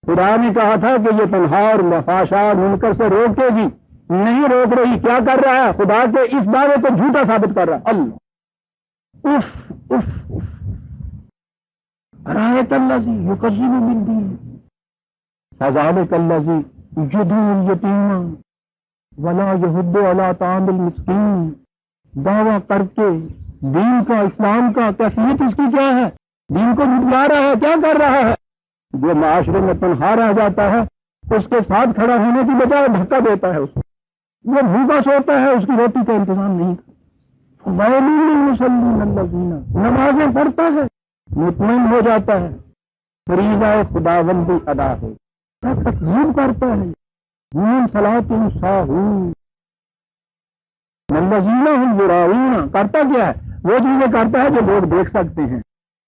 خدا نے کہا تھا کہ یہ تنہا اور فحشاء منکر سے روکے گی، نہیں روک رہی. کیا کر رہا ہے؟ خدا کے اس دعوے کو جھوٹا ثابت کر رہا ہے. اللہ اف اف اف. رایت الذی یکذب بالدین فذلک الذی یدعو الیتیم ولا یحض علی طعام المسکین. دعویٰ کر کے دین کا، اسلام کا کیفیت اس کی کیا ہے؟ دین کو جھٹلا رہا ہے. کیا کر رہا ہے؟ جو معاشرے میں تنہا رہ جاتا ہے اس کے ساتھ کھڑا ہونے کی بجائے دھکا دیتا ہے. اس کو وہ بھوکا سوتا ہے، اس کی روٹی کا انتظام نہیں کرتا. ویل للمصلین الذین، نمازیں پڑھتا ہے، مطمئن ہو جاتا ہے، فریضہ خداوندی ادا ہے، تقسیم کرتا ہے. صلاۃ ساہون الذین هم یراؤون. کرتا کیا ہے؟ وہ چیزیں کرتا ہے جو لوگ دیکھ سکتے ہیں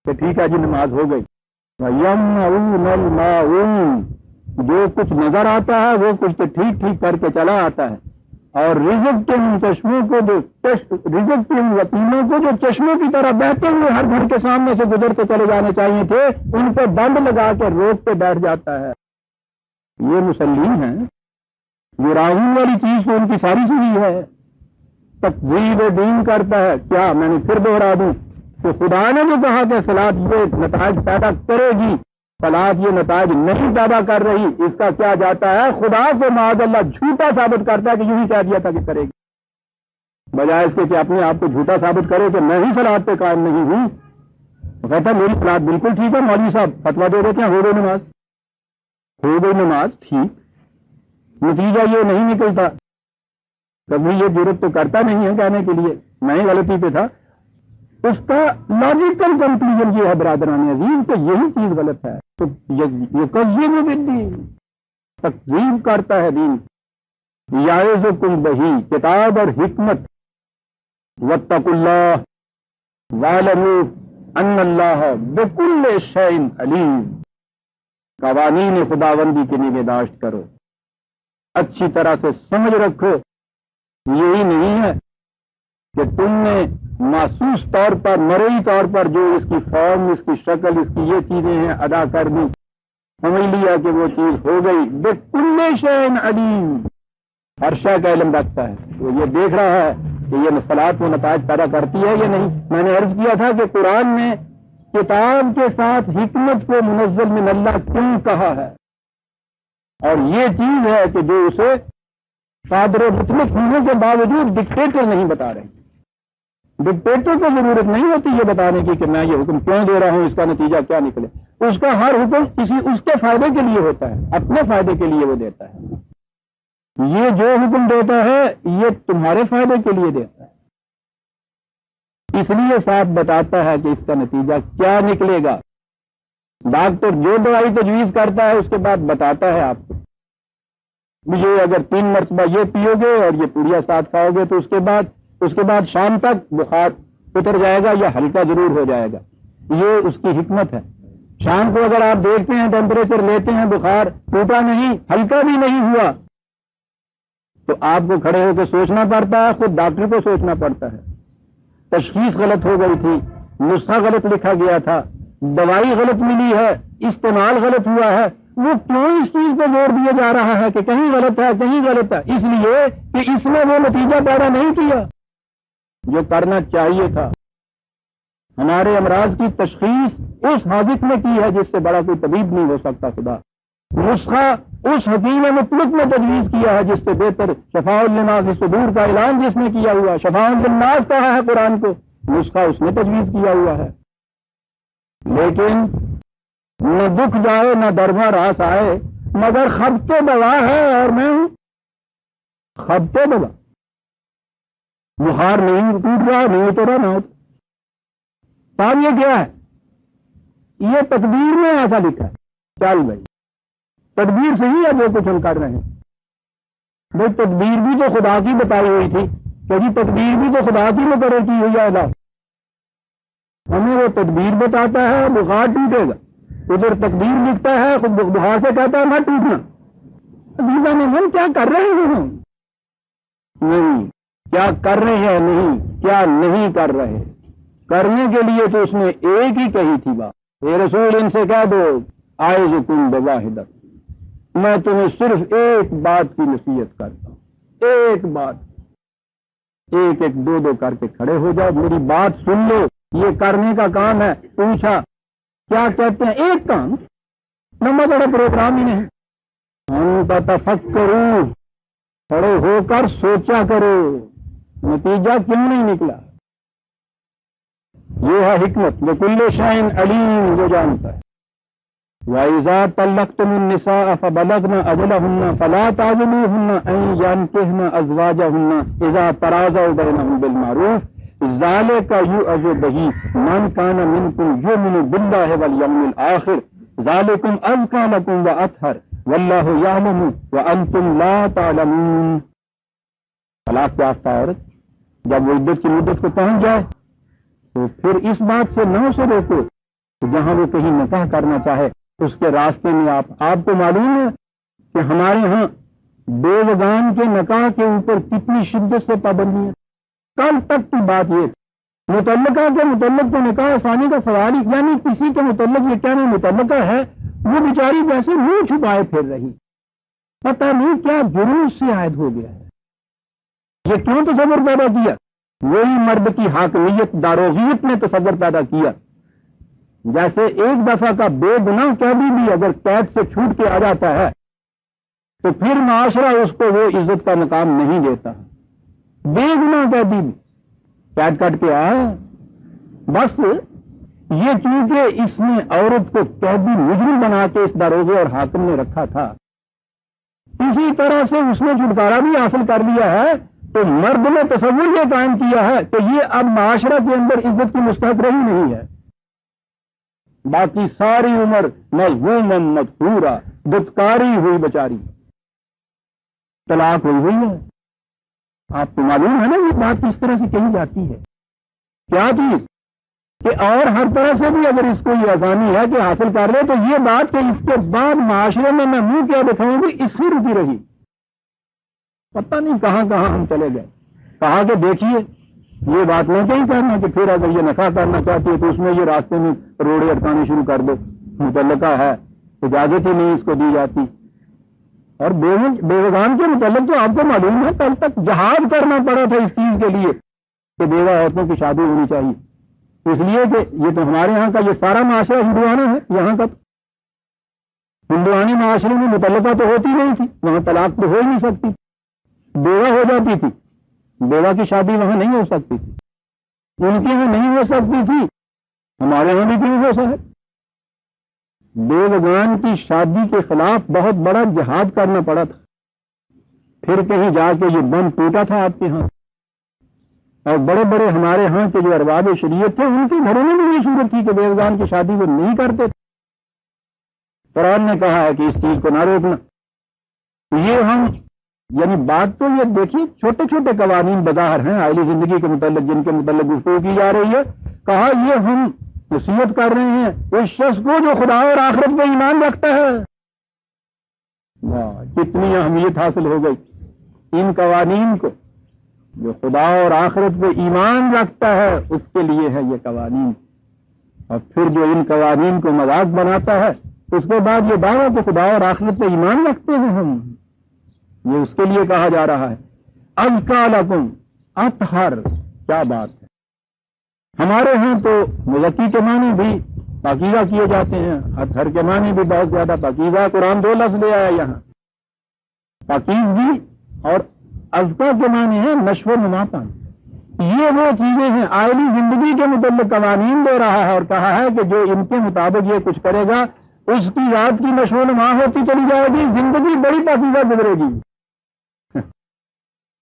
کہ ٹھیک ہے جی نماز ہو گئی. وَيَمْنَعُونَ الْمَاعُونَ. جو کچھ نظر آتا ہے وہ کچھ تو ٹھیک ٹھیک کر کے چلا آتا ہے. اور رزق کے ان چشموں کو جو رزق کے ان یتیموں کو جو چشموں کی طرح بہتے ہوئے ہر گھر کے سامنے سے گزرتے چلے جانے چاہیے تھے، ان پہ بند لگا کے روک کے بیٹھ جاتا ہے. یہ مسلم ہیں. یراؤون والی چیز تو ان کی ساری صحیح ہے. تکذیب دین کرتا ہے. کیا میں نے پھر دوہرا دوں کہ خدا نے جو کہا کہ صلاۃ یہ نتائج پیدا کرے گی، صلاۃ یہ نتائج نہیں پیدا کر رہی. اس کا کیا جاتا ہے؟ خدا کو معاذ اللہ جھوٹا ثابت کرتا ہے کہ یوں ہی کہہ دیا تھا کہ کرے گی، بجائے اس کے کہ اپنے آپ کو جھوٹا ثابت کرے کہ میں ہی صلاۃ پہ قائم نہیں ہوں. وہ کہتا ہے میری صلاۃ بالکل ٹھیک ہے. مولوی صاحب فتویٰ دے دیتے ہیں ہو گئی نماز، ہو گئی نماز ٹھیک. نتیجہ یہ نہیں نکلتا. کبھی یہ جرت تو کرتا نہیں ہے کہنے کے لیے میں ہی غلطی پہ تھا. اس کا لاجیکل کنکلوژن یہ ہے برادران عزیز کہ یہی چیز غلط ہے. تو یہ تکذیب بالدین، تکذیب کرتا ہے دین. یعظکم بہ، کتاب اور حکمت. واتقوا اللہ واعلموا ان اللہ بکل شیء علیم. قوانین خداوندی کی نگہداشت کرو، اچھی طرح سے سمجھ رکھو. یہی نہیں ہے کہ تم نے محسوس طور پر، مرئی طور پر جو اس کی فارم، اس کی شکل، اس کی یہ چیزیں ہیں ادا کر دی، سمجھ لیا کہ وہ چیز ہو گئی. بکل شیء علیم، ہر شے کا علم رکھتا ہے. وہ یہ دیکھ رہا ہے کہ یہ صلاۃ و نتائج پیدا کرتی ہے یا نہیں. میں نے عرض کیا تھا کہ قرآن نے کتاب کے ساتھ حکمت کو منزل من اللہ کیوں کہا ہے، اور یہ چیز ہے کہ جو اسے قادر و مطلق ہونے کے باوجود ڈکٹیٹر نہیں بتا رہے. ڈکٹیٹر کو ضرورت نہیں ہوتی یہ بتانے کی کہ میں یہ حکم کیوں دے رہا ہوں، اس کا نتیجہ کیا نکلے. اس کا ہر حکم اس کے فائدے کے لیے ہوتا ہے، اپنے فائدے کے لیے وہ دیتا ہے. یہ جو حکم دیتا ہے یہ تمہارے فائدے کے لیے دیتا ہے، اس لیے ساتھ بتاتا ہے کہ اس کا نتیجہ کیا نکلے گا. ڈاکٹر جو دوائی تجویز کرتا ہے اس کے بعد بتاتا ہے آپ کو یہ اگر 3 مرتبہ یہ پیو گے اور یہ پوڑیا ساتھ کھاؤ گے تو اس کے بعد شام تک بخار اتر جائے گا یا ہلکا ضرور ہو جائے گا. یہ اس کی حکمت ہے. شام کو اگر آپ دیکھتے ہیں ٹیمپریچر لیتے ہیں بخار ٹوٹا نہیں، ہلکا بھی نہیں ہوا، تو آپ کو کھڑے ہو کے سوچنا پڑتا ہے، خود ڈاکٹر کو سوچنا پڑتا ہے. تشخیص غلط ہو گئی تھی، نسخہ غلط لکھا گیا تھا، دوائی غلط ملی ہے، استعمال غلط ہوا ہے. وہ کیوں اس چیز پہ زور دیا جا رہا ہے کہ کہیں غلط ہے کہیں غلط ہے؟ اس لیے کہ اس نے وہ نتیجہ پیدا نہیں کیا جو کرنا چاہیے تھا. ہمارے امراض کی تشخیص اس حاذق نے کی ہے جس سے بڑا کوئی طبیب نہیں ہو سکتا. خدا نسخہ اس حکیم مطلق نے تجویز کیا ہے جس سے بہتر شفاء لما فی الصدور کا اعلان جس نے کیا ہوا. شفاء للناس کہا ہے قرآن کو، نسخہ اس نے تجویز کیا ہوا ہے. لیکن نہ دکھ جائے نہ درما راس آئے مگر خبتے دوا ہے اور میں ہوں خبتے دوا. بخار نہیں ٹوٹ رہا، نہیں اتر رہا، نہ صاحب یہ کیا ہے؟ یہ تقدیر میں ایسا لکھا ہے. چل بھائی تدبیر صحیح ہے جو کچھ ہم کر رہے ہیں. بھائی تدبیر بھی تو خدا کی بتائی ہوئی تھی کہ جی تدبیر بھی تو خدا کی مقرر کی ہوئی ہے. ہمیں وہ تدبیر بتاتا ہے بخار ٹوٹے گا، ادھر تقدیر لکھتا ہے خود بخار سے کہتا ہے نہ ٹوٹنا. عزیزان من کیا کر رہے ہیں ہم؟ نہیں، کیا کر رہے ہیں نہیں، کیا نہیں کر رہے. کرنے کے لیے تو اس نے ایک ہی کہی تھی بات، اے رسول ان سے کہہ دو اعظکم بواحدہ، میں تمہیں صرف ایک بات کی نصیحت کرتا ہوں، ایک بات، ایک ایک دو دو کر کے کھڑے ہو جاؤ، میری بات سن لو، یہ کرنے کا کام ہے. پوچھا کیا کہتے ہیں؟ ایک کام، لمبا بڑا پروگرام ہی نہیں. ہم تفکروا، کھڑے ہو کر سوچا کرو، نتیجہ کیوں نہیں نکلا. یہ ہے حکمت. وکل شیء علیم، جو جانتا ہے. وَإِذَا طَلَّقْتُمُ النِّسَاءَ فَبَلَغْنَ أَجَلَهُنَّ فَلَا تَعْضُلُوهُنَّ أَن يَنكِحْنَ أَزْوَاجَهُنَّ إِذَا تَرَاضَوْا بَيْنَهُم بِالْمَعْرُوفِ ذَلِكَ يُؤْذَ بِهِ مَن كَانَ مِنكُمْ يُؤْمِنُ بِاللَّهِ وَالْيَوْمِ الْآخِرِ ذَلِكُمْ أَزْكَىٰ لَكُمْ وَأَطْهَرُ وَاللَّهُ يَعْلَمُ وَأَنتُمْ لَا تَعْلَمُونَ. طلاق یافتہ عورت جب وہ عدت کی مدت کو پہنچ جائے تو پھر اس بات سے نہ اسے روکو کہ جہاں وہ کہیں نکاح کرنا چاہے اس کے راستے میں آپ کو معلوم ہے کہ ہمارے ہاں بیوگان کے نکاح کے اوپر کتنی شدت سے پابندی ہے. کل تک کی بات یہ متعلقہ کے متعلق تو نکاح آسانی کا سوال ہی، یعنی کسی کے متعلق یہ کہنا متعلقہ ہے، وہ بیچاری جیسے منہ چھپائے پھر رہی، پتہ نہیں کیا جرم اس سے عائد ہو گیا ہے. یہ کیوں تصور پیدا کیا؟ وہی مرد کی حاکمیت داروغیت نے تصور پیدا کیا. جیسے ایک دفعہ کا بے گناہ قیدی بھی اگر قید سے چھوٹ کے آ جاتا ہے تو پھر معاشرہ اس کو وہ عزت کا مقام نہیں دیتا. بے گناہ قیدی بھی قید کٹ کے آیا، بس یہ چونکہ اس نے عورت کو قیدی مجرم بنا کے اس داروغے اور حاکم نے رکھا تھا، اسی طرح سے اس نے چھٹکارا بھی حاصل کر لیا ہے. تو مرد نے تصور یہ قائم کیا ہے کہ یہ اب معاشرہ کے اندر عزت کی مستحق رہی نہیں ہے. باقی ساری عمر مظلوم مدفورا، دتکاری ہوئی بیچاری، طلاق ہوئی ہے. آپ کو معلوم ہے نا یہ بات کس طرح سے کہی جاتی ہے؟ کیا چیز کہ اور ہر طرح سے بھی اگر اس کو یہ آسانی ہے کہ حاصل کر لے تو یہ بات کہ اس کے بعد معاشرے میں میں منہ کیا دکھاؤں گی اس سے رکی رہی. پتہ نہیں کہاں کہاں ہم چلے گئے. کہا کہ دیکھیے یہ بات نہیں کہیں کرنا کہ پھر اگر یہ نکاح کرنا چاہتی ہے تو اس میں یہ راستے میں روڑے اٹکانے شروع کر دو، متعلقہ ہے، اجازت ہی نہیں اس کو دی جاتی. اور بیوگان کے متعلق تو آپ کو معلوم ہے کل تک جہاد کرنا پڑا تھا اس چیز کے لیے کہ بیوہ عورتوں کی شادی ہونی چاہیے، اس لیے کہ یہ تو ہمارے ہاں کا یہ سارا معاشرہ ہندوانہ ہے. یہاں کا ہندوانی معاشرے میں متعلقہ تو ہوتی نہیں تھی، وہاں طلاق تو ہو ہی نہیں سکتی، بیوہ ہو جاتی تھی، بیوہ کی شادی وہاں نہیں ہو سکتی تھی. ان کی یہاں نہیں ہو سکتی تھی، ہمارے یہاں بھی کیوں ہو سکے. بیوگان کی شادی کے خلاف بہت بڑا جہاد کرنا پڑا تھا. پھر کہیں جا کے یہ بم ٹوٹا تھا آپ کے ہاں. اور بڑے بڑے ہمارے ہاں کے جو ارباب شریعت تھے ان کے گھروں میں بھی یہ صورت تھی کہ بیوگان کی شادی وہ نہیں کرتے تھے. قرآن نے کہا ہے کہ اس چیز کو نہ روکنا. یہ ہم یعنی بات تو یہ دیکھیے چھوٹے چھوٹے قوانین بظاہر ہیں آئلی زندگی کے متعلق جن کے متعلق گفتگو کی جا رہی ہے. کہا یہ ہم نصیحت کر رہے ہیں اس شخص کو جو خدا اور آخرت پہ ایمان رکھتا ہے. کتنی اہمیت حاصل ہو گئی ان قوانین کو. جو خدا اور آخرت پہ ایمان رکھتا ہے اس کے لیے ہے یہ قوانین. اور پھر جو ان قوانین کو مذاق بناتا ہے اس کے بعد یہ دعویٰ کہ خدا اور آخرت پہ ایمان رکھتے ہیں ہم، یہ اس کے لیے کہا جا رہا ہے. ازکیٰ لکم، اطہر، کیا بات ہے. ہمارے ہاں تو مزکی کے معنی بھی پاکیزہ کیے جاتے ہیں، اطہر کے معنی بھی بہت زیادہ پاکیزہ. قرآن دو لفظ لے آیا یہاں، پاکیزگی اور ازکیٰ کے معنی ہے نشو و نما پانا. یہ وہ چیزیں ہیں آئلی زندگی کے متعلق قوانین دے رہا ہے اور کہا ہے کہ جو ان کے مطابق یہ کچھ کرے گا اس کی ذات کی نشو و نما ہوتی چلی جائے گی، زندگی بڑی پاکیزہ گزرے گی.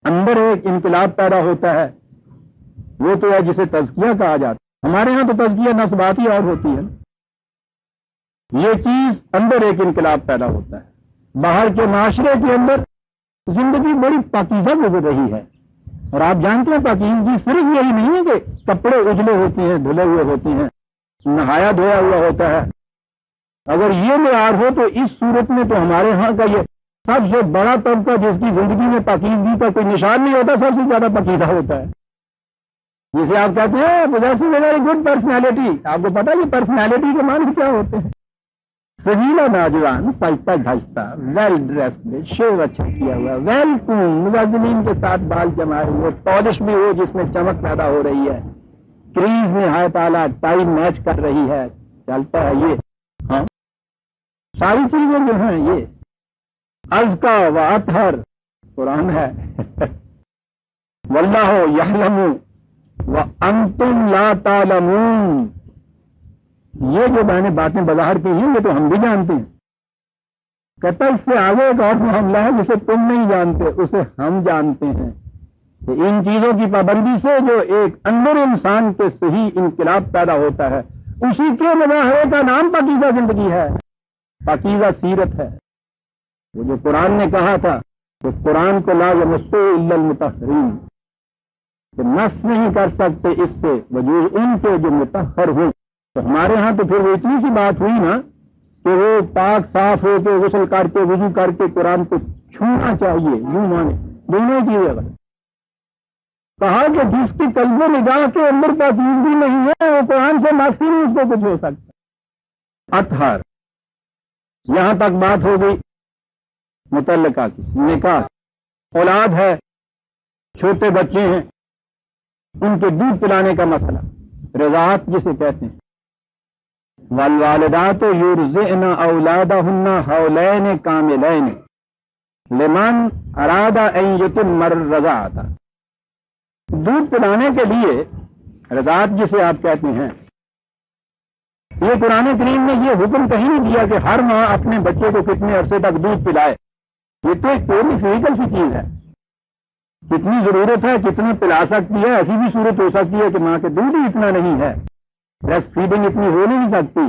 اندر ایک انقلاب پیدا ہوتا ہے، وہ تو ہے جسے تزکیہ کہا جاتا ہے. ہمارے ہاں تو تزکیہ نفس باتی اور ہوتی ہے. یہ چیز اندر ایک انقلاب پیدا ہوتا ہے. باہر کے معاشرے کے اندر زندگی بڑی پاکیزہ گزر رہی ہے. اور آپ جانتے ہیں پاکیزگی صرف یہی نہیں ہے کہ کپڑے اجلے ہوتے ہیں، دھلے ہوئے ہوتے ہیں، نہایا دھویا ہوا ہوتا ہے. اگر یہ معیار ہو تو اس صورت میں تو ہمارے ہاں کا یہ سب سے بڑا طبقہ جس کی زندگی میں پاکیزگی کا کوئی نشان نہیں ہوتا، سب سے زیادہ پاکیزہ ہوتا ہے، جسے آپ کہتے ہیں possessing a very good personality. آپ کو پتا یہ پرسنالٹی کے معنی کیا ہوتے ہیں؟ سجیلا نوجوان، سجتا دھجتا، ویل ڈریسڈ، شیو اچھا کیا ہوا، ویل کون، مزین کے ساتھ بال جمائے ہوئے، پالش بھی ہو جس میں چمک پیدا ہو رہی ہے، کریز میں ہائے تالا ٹائی میچ کر رہی ہے، چلتا ہے یہ، ہاں ساری چیزیں جو ہیں یہ ازکا و اطہر قرآن ہے۔ واللہ یعلم وانتم لا تعلمون، یہ جو میں نے باتیں بظاہر کی ہیں یہ تو ہم بھی جانتے ہیں، کہتا اس سے آگے ایک اور معاملہ ہے جسے تم نہیں جانتے، اسے ہم جانتے ہیں، کہ ان چیزوں کی پابندی سے جو ایک اندر انسان کے صحیح انقلاب پیدا ہوتا ہے، اسی کے مظاہرے کا نام پاکیزہ زندگی ہے، پاکیزہ سیرت ہے۔ وہ جو قرآن نے کہا تھا کہ قرآن کو لا یمسہ الا المطہرین، کہ مس نہیں کر سکتے اس سے وجود ان کے جو مطہر ہوں، تو ہمارے ہاں تو پھر وہ اتنی سی بات ہوئی نا کہ وہ پاک صاف ہو کے غسل کر کے وضو کر کے قرآن کو چھونا چاہیے، یوں مانے دونوں چیزیں۔ کہا کہ جس کی قلب و نگاہ کے اندر پاکیزگی نہیں ہے وہ قرآن سے مس ہی نہیں اس کو کچھ ہو سکتا۔ اطہر، یہاں تک بات ہو گئی متعلقہ کی، نکاح، اولاد ہے، چھوٹے بچے ہیں، ان کے دودھ پلانے کا مسئلہ، رضاعت جسے کہتے ہیں۔ والوالدات یرضعن اولادہن حولین کاملین لمن اراد ان یتم الرضاعۃ، دودھ پلانے کے لیے رضاعت جسے آپ کہتے ہیں، یہ قرآن کریم نے یہ حکم کہیں نہیں دیا کہ ہر ماں اپنے بچے کو کتنے عرصے تک دودھ پلائے، یہ تو ایک پوری فزیکل سی چیز ہے، کتنی ضرورت ہے کتنا پلا سکتی ہے، ایسی بھی صورت ہو سکتی ہے کہ ماں کے دودھ ہی اتنا نہیں ہے، بریسٹ فیڈنگ اتنی ہو نہیں سکتی،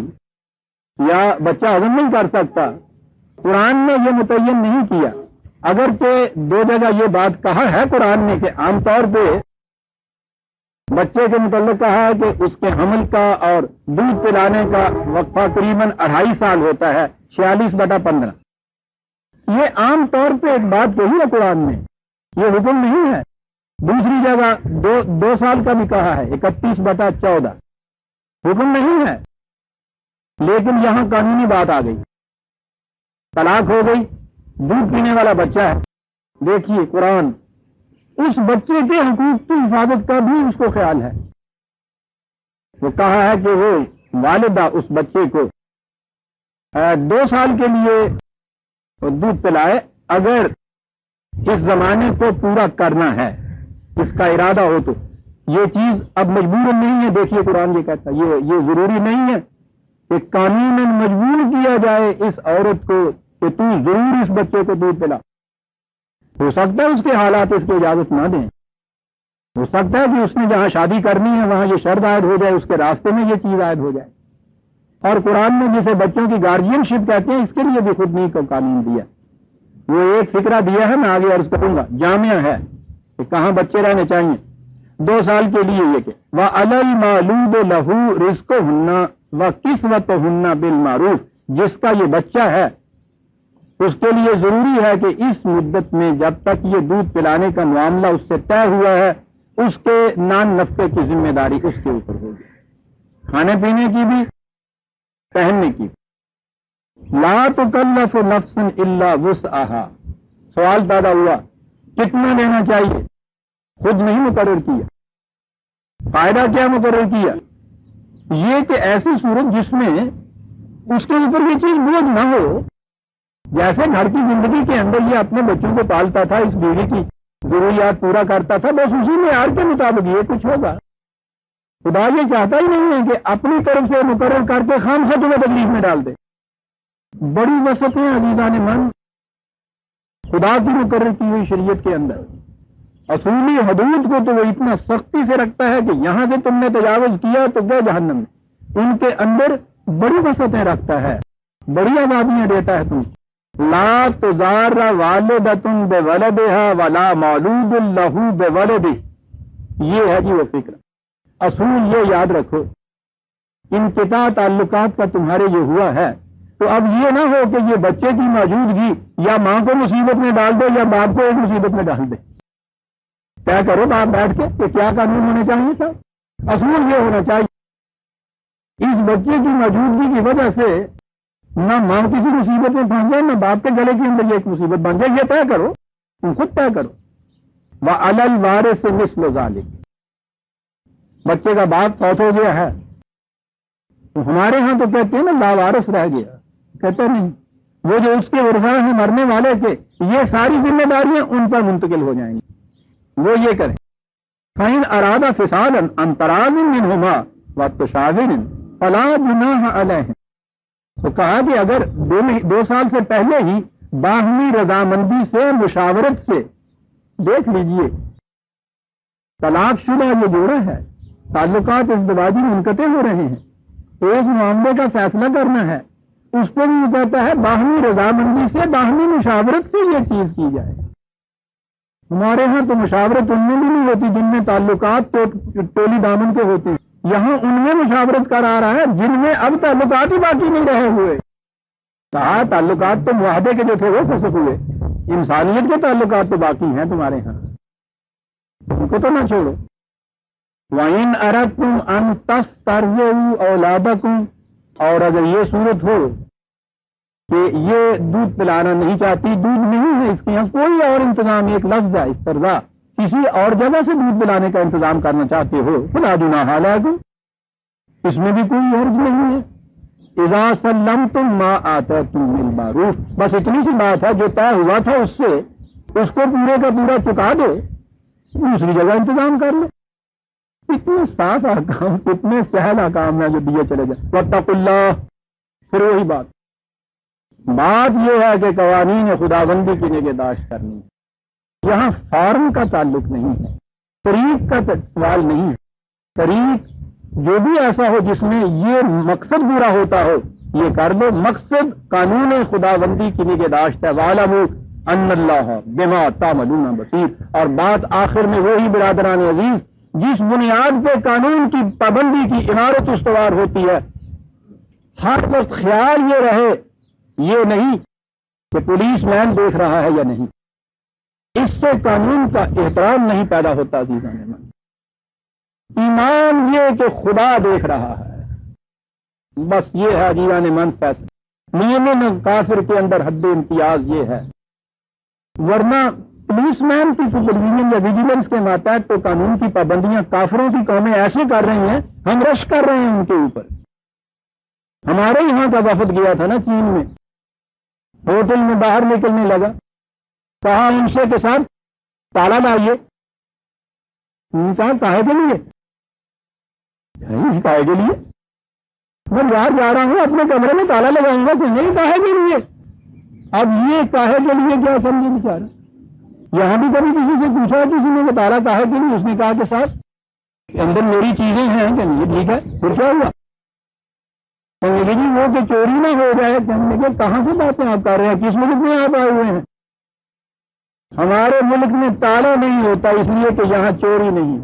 یا بچہ ہضم نہیں کر سکتا، قرآن نے یہ متعین نہیں کیا۔ اگرچہ دو جگہ یہ بات کہا ہے قرآن نے کہ عام طور پہ بچے کے متعلق کہا ہے کہ اس کے حمل کا اور دودھ پلانے کا وقفہ قریباً 2.5 سال ہوتا ہے، 46/15، یہ عام طور پہ ایک بات کہی ہے قرآن نے، یہ حکم نہیں ہے۔ دوسری جگہ 2 سال کا بھی کہا ہے، 31/14، حکم نہیں ہے، لیکن یہاں قانونی بات آ گئی، طلاق ہو گئی، دودھ پینے والا بچہ ہے، دیکھیے قرآن اس بچے کے حقوق کی حفاظت کا بھی اس کو خیال ہے، وہ کہا ہے کہ وہ والدہ اس بچے کو 2 سال کے لیے دودھ پلائے اگر اس زمانے کو پورا کرنا ہے، اس کا ارادہ ہو تو۔ یہ چیز اب مجبور نہیں ہے، دیکھیے قرآن یہ کہتا ہے یہ ضروری نہیں ہے کہ قانوناً مجبور کیا جائے اس عورت کو کہ تو ضرور اس بچے کو دودھ پلا، ہو سکتا ہے اس کے حالات اس کو اجازت نہ دیں، ہو سکتا ہے کہ اس نے جہاں شادی کرنی ہے وہاں یہ شرط عائد ہو جائے، اس کے راستے میں یہ چیز عائد ہو جائے۔ اور قرآن نے جسے بچوں کی گارجین شپ کہتے ہیں، اس کے لیے بھی خود نہیں کو قانون دیا، وہ ایک فکرہ دیا ہے، میں آگے عرض کروں گا، جامعہ ہے کہ کہاں بچے رہنے چاہیے۔ 2 سال کے لیے یہ کہ وَعَلَى الْمَوْلُودِ لَهُ رِزْقُهُنَّ وَكِسْوَتُهُنَّ بِالْمَعْرُوفِ، جس کا یہ بچہ ہے اس کے لیے ضروری ہے کہ اس مدت میں جب تک یہ دودھ پلانے کا معاملہ اس سے طے ہوا ہے، اس کے نان نفقے کی ذمہ داری اس کے اوپر ہوگی، کھانے پینے کی بھی، پہننے کی۔ لا تکلف نفس الا وسعها، سوال پیدا ہوا کتنا لینا چاہیے، خود نہیں مقرر کیا، فائدہ کیا مقرر کیا، یہ کہ ایسی صورت جس میں اس کے اوپر یہ چیز بوجھ نہ ہو، جیسے گھر کی زندگی کے اندر یہ اپنے بچوں کو پالتا تھا، اس بیوی کی ضروریات پورا کرتا تھا، بس اسی معیار کے مطابق یہ کچھ ہوگا۔ خدا یہ چاہتا ہی نہیں ہے کہ اپنی طرف سے مقرر کر کے خام خواہ تمہیں تکلیف میں ڈال دے۔ بڑی وسعتیں عزیزان من خدا کی مقرر کی ہوئی شریعت کے اندر، اصولی حدود کو تو وہ اتنا سختی سے رکھتا ہے کہ یہاں سے تم نے تجاوز کیا تو گئے جہنم میں، ان کے اندر بڑی وسعتیں رکھتا ہے، بڑی آزادیاں دیتا ہے تم۔ لا تضار والدۃ بولدہا ولا مولود لہ بولدہ، یہ ہے جی وہ فکر، اصول یہ یاد رکھو، انقطاع تعلقات کا تمہارے یہ ہوا ہے تو اب یہ نہ ہو کہ یہ بچے کی موجودگی یا ماں کو مصیبت میں ڈال دے یا باپ کو ایک مصیبت میں ڈال دے. کیا کرو باپ بیٹھ کے کہ کیا قانون ہونے چاہیے تھا؟ اصول یہ ہونا چاہیے اس بچے کی موجودگی کی وجہ سے نہ ماں کسی مصیبت میں پھنس جائے نہ باپ کے گلے کے اندر یہ ایک مصیبت بن جائے. یہ طے کرو، تم خود طے کرو. وَعَلَى الْوَارِثِ مِثْلُ ذَلِكَ. بچے کا باپ فوت ہو گیا ہے تو ہمارے ہاں تو کہتے ہیں نا لاوارث رہ گیا. کہتے نہیں، وہ جو اس کے ورثاء ہیں مرنے والے تھے یہ ساری ذمہ داریاں ان پر منتقل ہو جائیں گی. وہ یہ کریں فَإِنْ أَرَادَ فِصَالًا عَنْ تَرَاضٍ مِّنْهُمَا وَاتَّشَاوِرٍ فَلَا جُنَاحَ عَلَيْهِمْ. تو کہا کہ اگر 2 سال سے پہلے ہی باہمی رضامندی سے مشاورت سے دیکھ لیجئے طلاق شدہ یہ جوڑا ہے، تعلقات ازدواجی منقطع ہو رہے ہیں، ایک معاملے کا فیصلہ کرنا ہے، اس پر بھی کہتا ہے باہمی رضامندی سے باہمی مشاورت سے یہ چیز کی جائے. ہمارے ہاں تو مشاورت ان میں بھی نہیں ہوتی جن میں تعلقات ٹولی دامن کے ہوتے ہیں. یہاں ان میں مشاورت کرا رہا ہے جن میں اب تعلقات ہی باقی نہیں رہے ہوئے. کہا تعلقات تو معاہدے کے جو تھے وہ فسخ ہوئے، انسانیت کے تعلقات تو باقی ہیں تمہارے ہاں، ان کو تو نہ چھوڑو. وَإِنْ أَرَدْتُمْ أَنْ تَسْتَرْضِعُوا أَوْلَادَكُمْ. اور اگر یہ صورت ہو کہ یہ دودھ پلانا نہیں چاہتی، دودھ نہیں ہے اس کے یہاں کوئی اور انتظام، ایک لفظ ہے استرضاع، کسی اور جگہ سے دودھ پلانے کا انتظام کرنا چاہتے ہو فلا جناح علیکم، اس میں بھی کوئی حرج نہیں ہے. اذا سلمتم ما آتیتم بالمعروف. بس اتنی سی بات ہے، جو طے ہوا تھا اس سے اس کو پورے کا پورا چکا دو، دوسری جگہ انتظام کر لو. اتنے صاف احکام، اتنے سہل احکام ہیں جو دیے چلے جائیں. واتقوا اللہ. پھر وہی بات یہ ہے کہ قوانین خداوندی کی نگہداشت کرنی ہے. یہاں فارم کا تعلق نہیں ہے، طریق کا سوال نہیں ہے. طریق جو بھی ایسا ہو جس میں یہ مقصد پورا ہوتا ہو یہ کر لو. مقصد قانون خداوندی کی نگہداشت ہے. وَاعْلَمُوا أَنَّ اللَّهَ بِمَا تَعْمَلُونَ بَصِيرٌ. اور بات آخر میں وہی برادران عزیز جس بنیاد پہ قانون کی پابندی کی عمارت استوار ہوتی ہے، ہر وقت خیال یہ رہے، یہ نہیں کہ پولیس مین دیکھ رہا ہے یا نہیں. اس سے قانون کا احترام نہیں پیدا ہوتا. عزیزان من، ایمان یہ کہ خدا دیکھ رہا ہے، بس یہ ہے عزیزان من فیصلہ. مومن کافر کے اندر حد امتیاز یہ ہے، ورنہ پولیس مین کی سپرویژن یا ویجیلنس کے ماتحت تو قانون کی پابندیاں کافروں کی قومیں ایسے کر رہی ہیں، ہم رش کر رہے ہیں ان کے اوپر. ہمارے یہاں کا وفد گیا تھا نا چین میں، ہوٹل میں باہر نکلنے لگا، کہا ان سے کے ساتھ تالا لائیے. کہا کاہے کے لیے؟ کاہے کے لیے؟ میں باہر جا رہا ہوں اپنے کمرے میں تالا لگاؤں گا کہ نہیں کاہے کے لیے؟ اب یہ کاہے کے لیے کیا سمجھے بیچارہ. یہاں بھی کبھی کسی سے پوچھا کسی نے کہ تالا کاہے کے لیے؟ اس نے کہا کہ صاحب اندر میری چیزیں ہیں کہ نہیں. ٹھیک ہے، پھر کیا ہوا؟ جی وہ کہ چوری نہ ہو جائے. کہنے لگے کہاں سے باتیں آپ کر رہے ہیں، کس ملک میں آپ آئے ہوئے ہیں؟ ہمارے ملک میں تالا نہیں ہوتا اس لیے کہ یہاں چوری نہیں.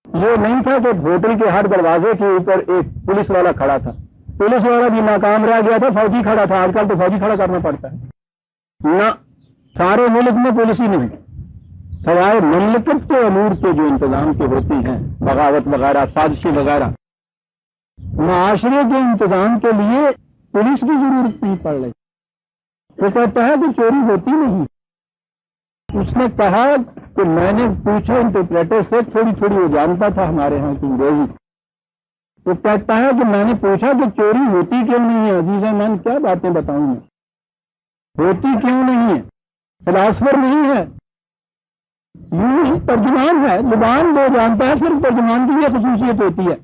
یہ نہیں تھا کہ ہوٹل کے ہر دروازے کے اوپر ایک پولیس والا کھڑا تھا. پولیس والا بھی ناکام رہ گیا تھا، فوجی کھڑا تھا. آج کل تو فوجی کھڑا کرنا پڑتا ہے. نہ، سارے ملک میں پولیس ہی نہیں، سوائے مملکت کے امور کے جو انتظام کے ہوتے ہیں، بغاوت وغیرہ، سازشیں وغیرہ، معاشرے کے انتظام کے لیے پولیس کی ضرورت نہیں پڑ رہی. وہ کہتا ہے کہ چوری ہوتی نہیں. اس نے کہا کہ میں نے پوچھا انٹرپریٹر سے، تھوڑی تھوڑی وہ جانتا تھا ہمارے ہاں کی انگریزی. وہ کہتا ہے کہ میں نے پوچھا کہ چوری ہوتی کیوں نہیں ہے. عزیزہ میں کیا باتیں بتاؤں میں، ہوتی کیوں نہیں ہے؟ فلاسفر نہیں ہے، یوں ترجمان ہے. زبان وہ جانتا ہے، صرف ترجمان کی یہ خصوصیت ہوتی ہے.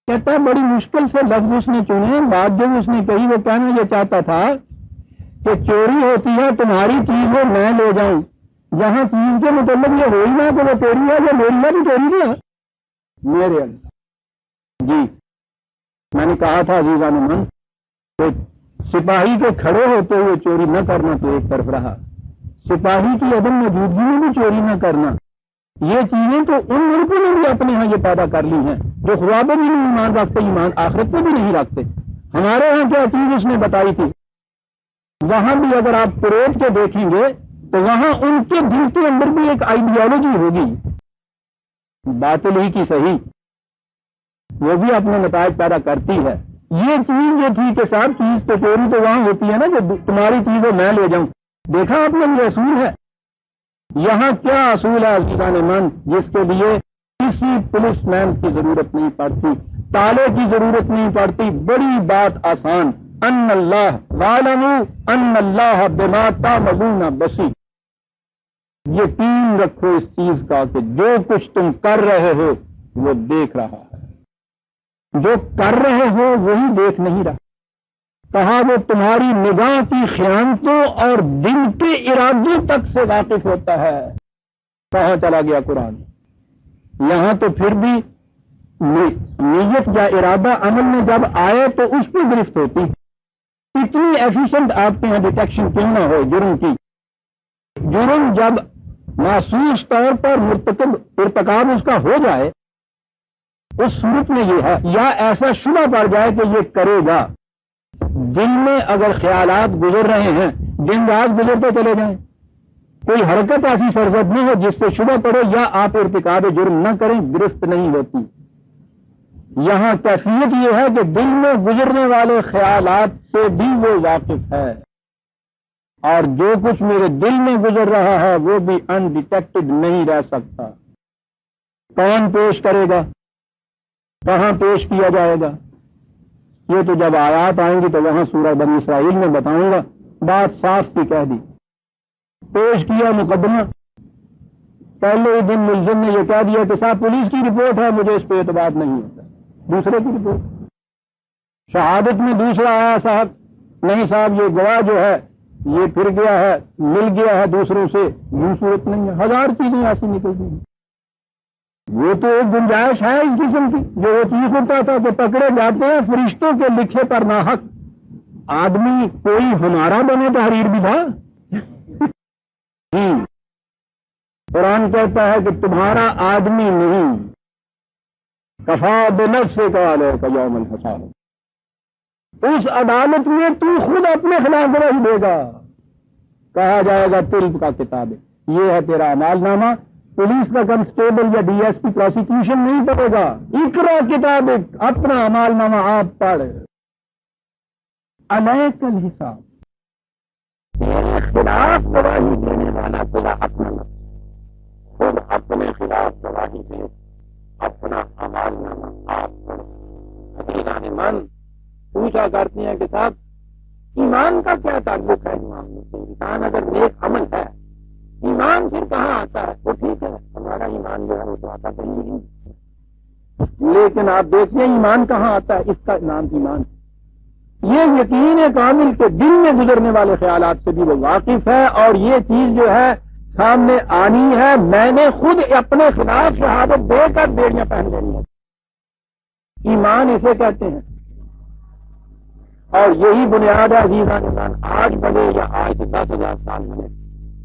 کہتا ہے بڑی مشکل سے لفظ اس نے چنے. بات جو اس نے کہی وہ کہنا یہ چاہتا تھا کہ چوری ہوتی ہے تمہاری چیز ہے میں لے جاؤں. جہاں چیز کے متعلق یہ ہو ہی نہ کہ وہ چوری ہے، وہ میری ہے بھی چوری نہیں ہے میرے اللہ. جی میں نے کہا تھا عزیزان من کہ سپاہی کے کھڑے ہوتے ہوئے چوری نہ کرنا تو ایک طرف رہا، سپاہی کی عدم موجودگی میں بھی چوری نہ کرنا، یہ چیزیں تو ان ملکوں نے بھی اپنے ہاں یہ پیدا کر لی ہیں جو خدا پہ بھی نہیں ایمان رکھتے، ایمان آخرت پہ بھی نہیں رکھتے. ہمارے یہاں کیا چیز اس نے بتائی تھی، وہاں بھی اگر آپ پروت کے دیکھیں گے تو وہاں ان کے دل کے اندر بھی ایک آئیڈیالوجی ہوگی، باطل ہی کی صحیح، وہ بھی اپنے نتائج پیدا کرتی ہے۔ یہ چیز جو تھی کہ صاحب چیز تو چوری تو وہاں ہوتی ہے نا جو تمہاری چیز میں لے جاؤں، دیکھا آپ نے یہ اصول ہے۔ یہاں کیا اصول ہے عزیزان من، جس کے لیے کسی پولیس مین کی ضرورت نہیں پڑتی، تالے کی ضرورت نہیں پڑتی، بڑی بات آسان، ان اللہ وَاعْلَمُوا ان اللہ بما تعملون بصیر۔ یقین رکھو اس چیز کا کہ جو کچھ تم کر رہے ہو وہ دیکھ رہا ہے، جو کر رہے ہو وہی دیکھ نہیں رہا۔ کہا وہ تمہاری نگاہ کی خیانتوں اور دل کے ارادوں تک سے واقف ہوتا ہے۔ کہاں چلا گیا قرآن؟ یہاں تو پھر بھی نیت یا ارادہ عمل میں جب آئے تو اس پہ گرفت ہوتی۔ اتنی ایفیشنٹ آپ کے یہاں ڈیٹیکشن کیوں نہ ہو جرم کی؟ جرم جب محسوس طور پر ارتکاب اس کا ہو جائے اس صورت میں یہ ہے، یا ایسا شبہ پڑ جائے کہ یہ کرے گا، دل میں اگر خیالات گزر رہے ہیں دن رات گزرتے چلے جائیں، کوئی حرکت ایسی سرزد نہیں ہو جس سے شبہ پڑے یا آپ ارتکاب جرم نہ کریں، گرفت نہیں ہوتی۔ یہاں کیفیت یہ ہے کہ دل میں گزرنے والے خیالات سے بھی وہ واقف ہے، اور جو کچھ میرے دل میں گزر رہا ہے وہ بھی انڈیٹیکٹڈ نہیں رہ سکتا۔ کون پیش کرے گا؟ کہاں پیش کیا جائے گا؟ یہ تو جب آیات آئیں گی تو وہاں سورہ بنی اسرائیل میں بتاؤں گا، بات صاف کی کہہ دی۔ پیش کیا مقدمہ، پہلے دن ملزم نے یہ کہہ دیا کہ صاحب پولیس کی رپورٹ ہے، مجھے اس پہ اعتبار نہیں ہوتا، دوسرے کی رپورٹ۔ شہادت میں دوسرا آیا، صاحب نہیں صاحب یہ گواہ جو ہے یہ پھر گیا ہے، مل گیا ہے دوسروں سے، یوں صورت نہیں ہے۔ ہزار چیزیں ایسی نکلتی ہیں۔ وہ تو ایک گنجائش ہے اس قسم کی جو وہ چیز ہوتا تھا کہ پکڑے جاتے ہیں فرشتوں کے لکھے پر ناحق۔ آدمی کوئی ہمارا بنے تحریر بھی تھا۔ قرآن کہتا ہے کہ تمہارا آدمی نہیں، کفا بنفسک علیک یوم الحساب، اس عدالت میں تو خود اپنے خلاف گواہی دے گا۔ کہا جائے گا تلک کا کتاب ہے، یہ ہے تیرا اعمال نامہ۔ پولیس کا کنسٹیبل یا ڈی ایس پی پروسیکیوشن نہیں پڑے گا، اقرا کتاب اپنا اعمال نامہ آپ پڑھ، علیک الحساب۔ تیرے خلاف گواہی دینے والا تیرا اپنا نفس، خود اپنے خلاف گواہی دے، اپنا اعمال نامہ آپ پڑھ۔ حقیقت من پوچھا کرتی ہیں کہ صاحب ایمان کا کیا تعلق ہے ایمان سے؟ انسان اگر نیک عمل ہے ایمان پھر کہاں آتا ہے؟ وہ ٹھیک ہے ہمارا ایمان جو ہے وہ تو آتا کہیں نہیں، لیکن آپ دیکھیں ایمان کہاں آتا ہے؟ اس کا نام ایمان۔ یہ یقین کامل کے دل میں گزرنے والے خیالات سے بھی وہ واقف ہے، اور یہ چیز جو ہے سامنے آنی ہے، میں نے خود اپنے خلاف شہادت دے کر بیڑیاں پہن لینی ہے۔ ایمان اسے کہتے ہیں، اور یہی بنیاد ہے عزیزان ایمان۔ آج بڑے یا آج سے 10,000 سال میں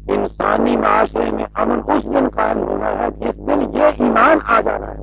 انسانی معاشرے میں امن اس دن قائم ہونا ہے جس دن یہ ایمان آ جانا ہے۔